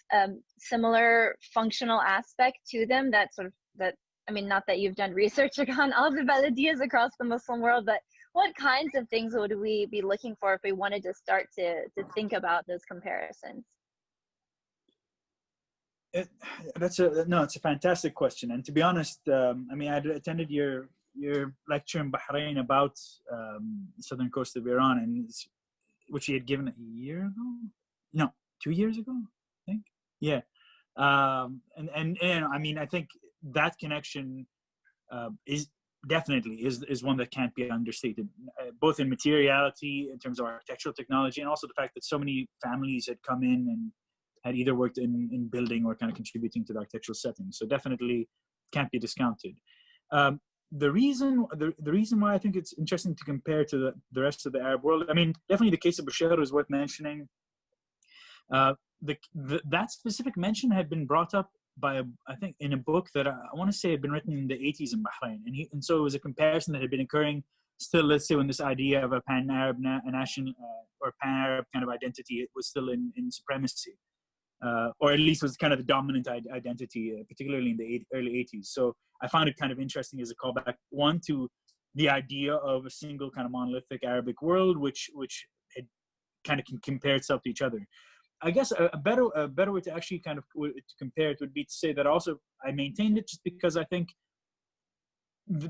similar functional aspect to them not that you've done research on all the baladiyas across the Muslim world, but what kinds of things would we be looking for if we wanted to start to think about those comparisons? It's a fantastic question. And to be honest, I mean, I attended your lecture in Bahrain about the southern coast of Iran, and which you had given a year ago? No, 2 years ago, I think. Yeah. And I mean, I think that connection is definitely is one that can't be understated, both in materiality in terms of architectural technology, and also the fact that so many families had come in and had either worked in building or kind of contributing to the architectural setting. So definitely can't be discounted. The reason why I think it's interesting to compare to the rest of the Arab world, I mean, definitely the case of Bushehr is worth mentioning. That specific mention had been brought up by I think in a book that I want to say had been written in the 80s in Bahrain, and so it was a comparison that had been occurring still, let's say, when this idea of a pan-Arab nation or pan-Arab kind of identity, it was still in supremacy, or at least was kind of the dominant identity, particularly in the early 80s. So I found it kind of interesting as a callback, one, to the idea of a single kind of monolithic Arabic world, which had kind of can compare itself to each other. I guess a better way to actually kind of to compare it would be to say that also I maintained it just because I think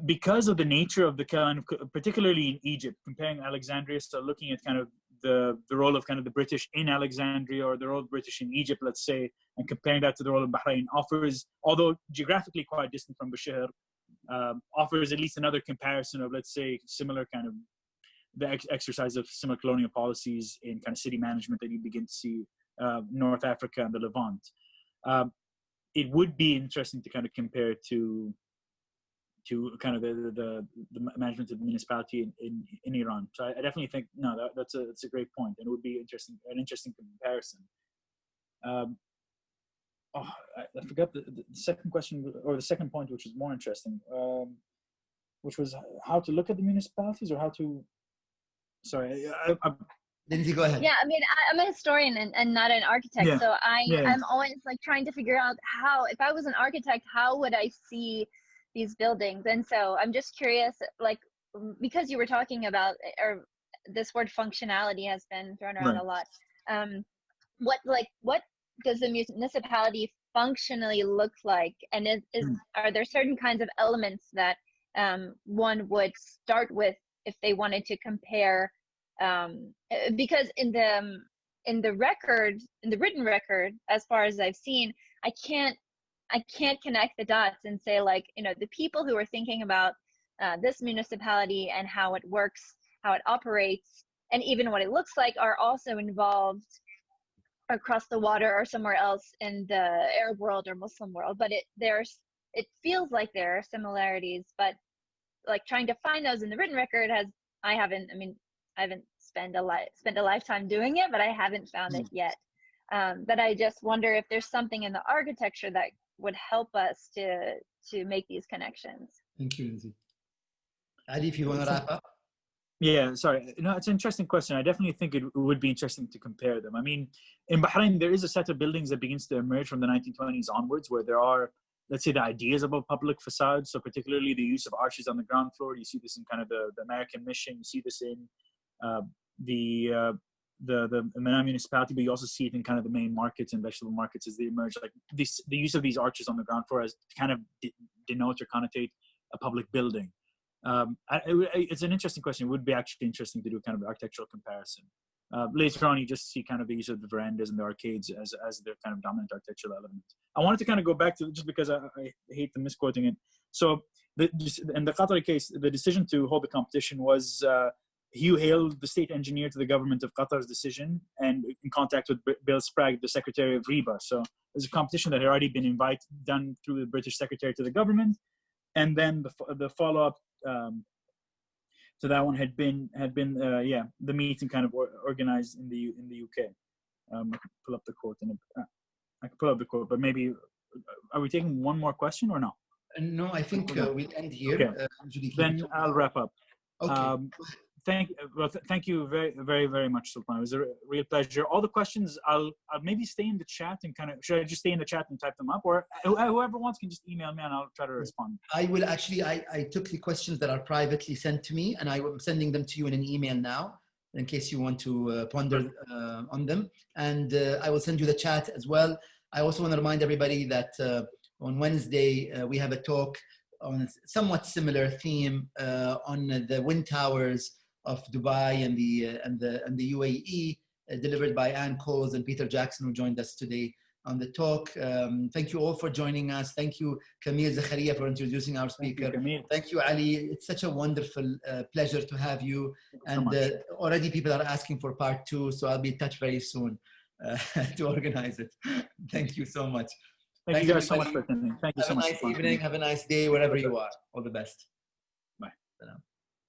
because of the nature of the kind of, particularly in Egypt, comparing Alexandria, so looking at kind of the role of kind of the British in Alexandria or the role of British in Egypt, let's say, and comparing that to the role of Bahrain offers, although geographically quite distant from Bushehr, offers at least another comparison of, let's say, similar kind of the exercise of similar colonial policies in kind of city management that you begin to see North Africa and the Levant. It would be interesting to kind of compare to kind of the management of the municipality in Iran. So I definitely think that's a great point, and it would be an interesting comparison. I forgot the second question, or the second point, which was more interesting, which was how to look at the municipalities, or how to. Sorry, Lindsay, go ahead. Yeah, I mean, I'm a historian and not an architect, so I'm always like trying to figure out how, if I was an architect, how would I see these buildings? And so I'm just curious, like, because you were talking about, or this word functionality has been thrown around a lot. What does the municipality functionally look like? And are there certain kinds of elements that one would start with if they wanted to compare? Because in the written record, as far as I've seen, I can't connect the dots and say, like, the people who are thinking about this municipality and how it works, how it operates, and even what it looks like are also involved across the water or somewhere else in the Arab world or Muslim world. But it feels like there are similarities, but like trying to find those in the written record I haven't spent a lifetime doing it, but I haven't found it yet. But I just wonder if there's something in the architecture that would help us to make these connections. Thank you, Lindsay. Adi, if you want to wrap up. Yeah, sorry. It's an interesting question. I definitely think it would be interesting to compare them. I mean, in Bahrain, there is a set of buildings that begins to emerge from the 1920s onwards, where there are, let's say, the ideas of a public facade. So particularly the use of arches on the ground floor. You see this in kind of the American Mission. You see this in the Manam municipality, but you also see it in kind of the main markets and vegetable markets as they emerge. Like the use of these arches on the ground floor as to kind of denote or connotate a public building. It's an interesting question. It would be actually interesting to do kind of an architectural comparison. Later on, you just see kind of the use of the verandas and the arcades as their kind of dominant architectural element. I wanted to kind of go back to, just because I hate the misquoting it. So in the Qatari case, the decision to hold the competition was Hugh Hale, the state engineer to the government of Qatar's decision, and in contact with Bill Sprague, the secretary of RIBA. So there's a competition that had already been done through the British secretary to the government, and then the follow-up to that one had been the meeting kind of organized in the UK. I can pull up the quote, but maybe are we taking one more question or no? No, I think we'll end here. Okay. Then I'll wrap up. Okay. Thank you very much, Sultan. It was a real pleasure. All the questions, I'll maybe stay in the chat and should I just stay in the chat and type them up, or whoever wants can just email me and I'll try to respond. I will actually, I took the questions that are privately sent to me and I'm sending them to you in an email now, in case you want to ponder on them. And I will send you the chat as well. I also want to remind everybody that on Wednesday, we have a talk on a somewhat similar theme on the wind towers of Dubai and the UAE, delivered by Ann Coles and Peter Jackson, who joined us today on the talk. Thank you all for joining us. Thank you, Camille Zakaria, for introducing our speaker. Thank you, Ali. It's such a wonderful pleasure to have you. And already people are asking for part 2, so I'll be in touch very soon to organize it. Thank you so much. Thank you guys so much for attending. Thank you so much. Have a nice evening. Have a nice day wherever you are. All the best. Bye.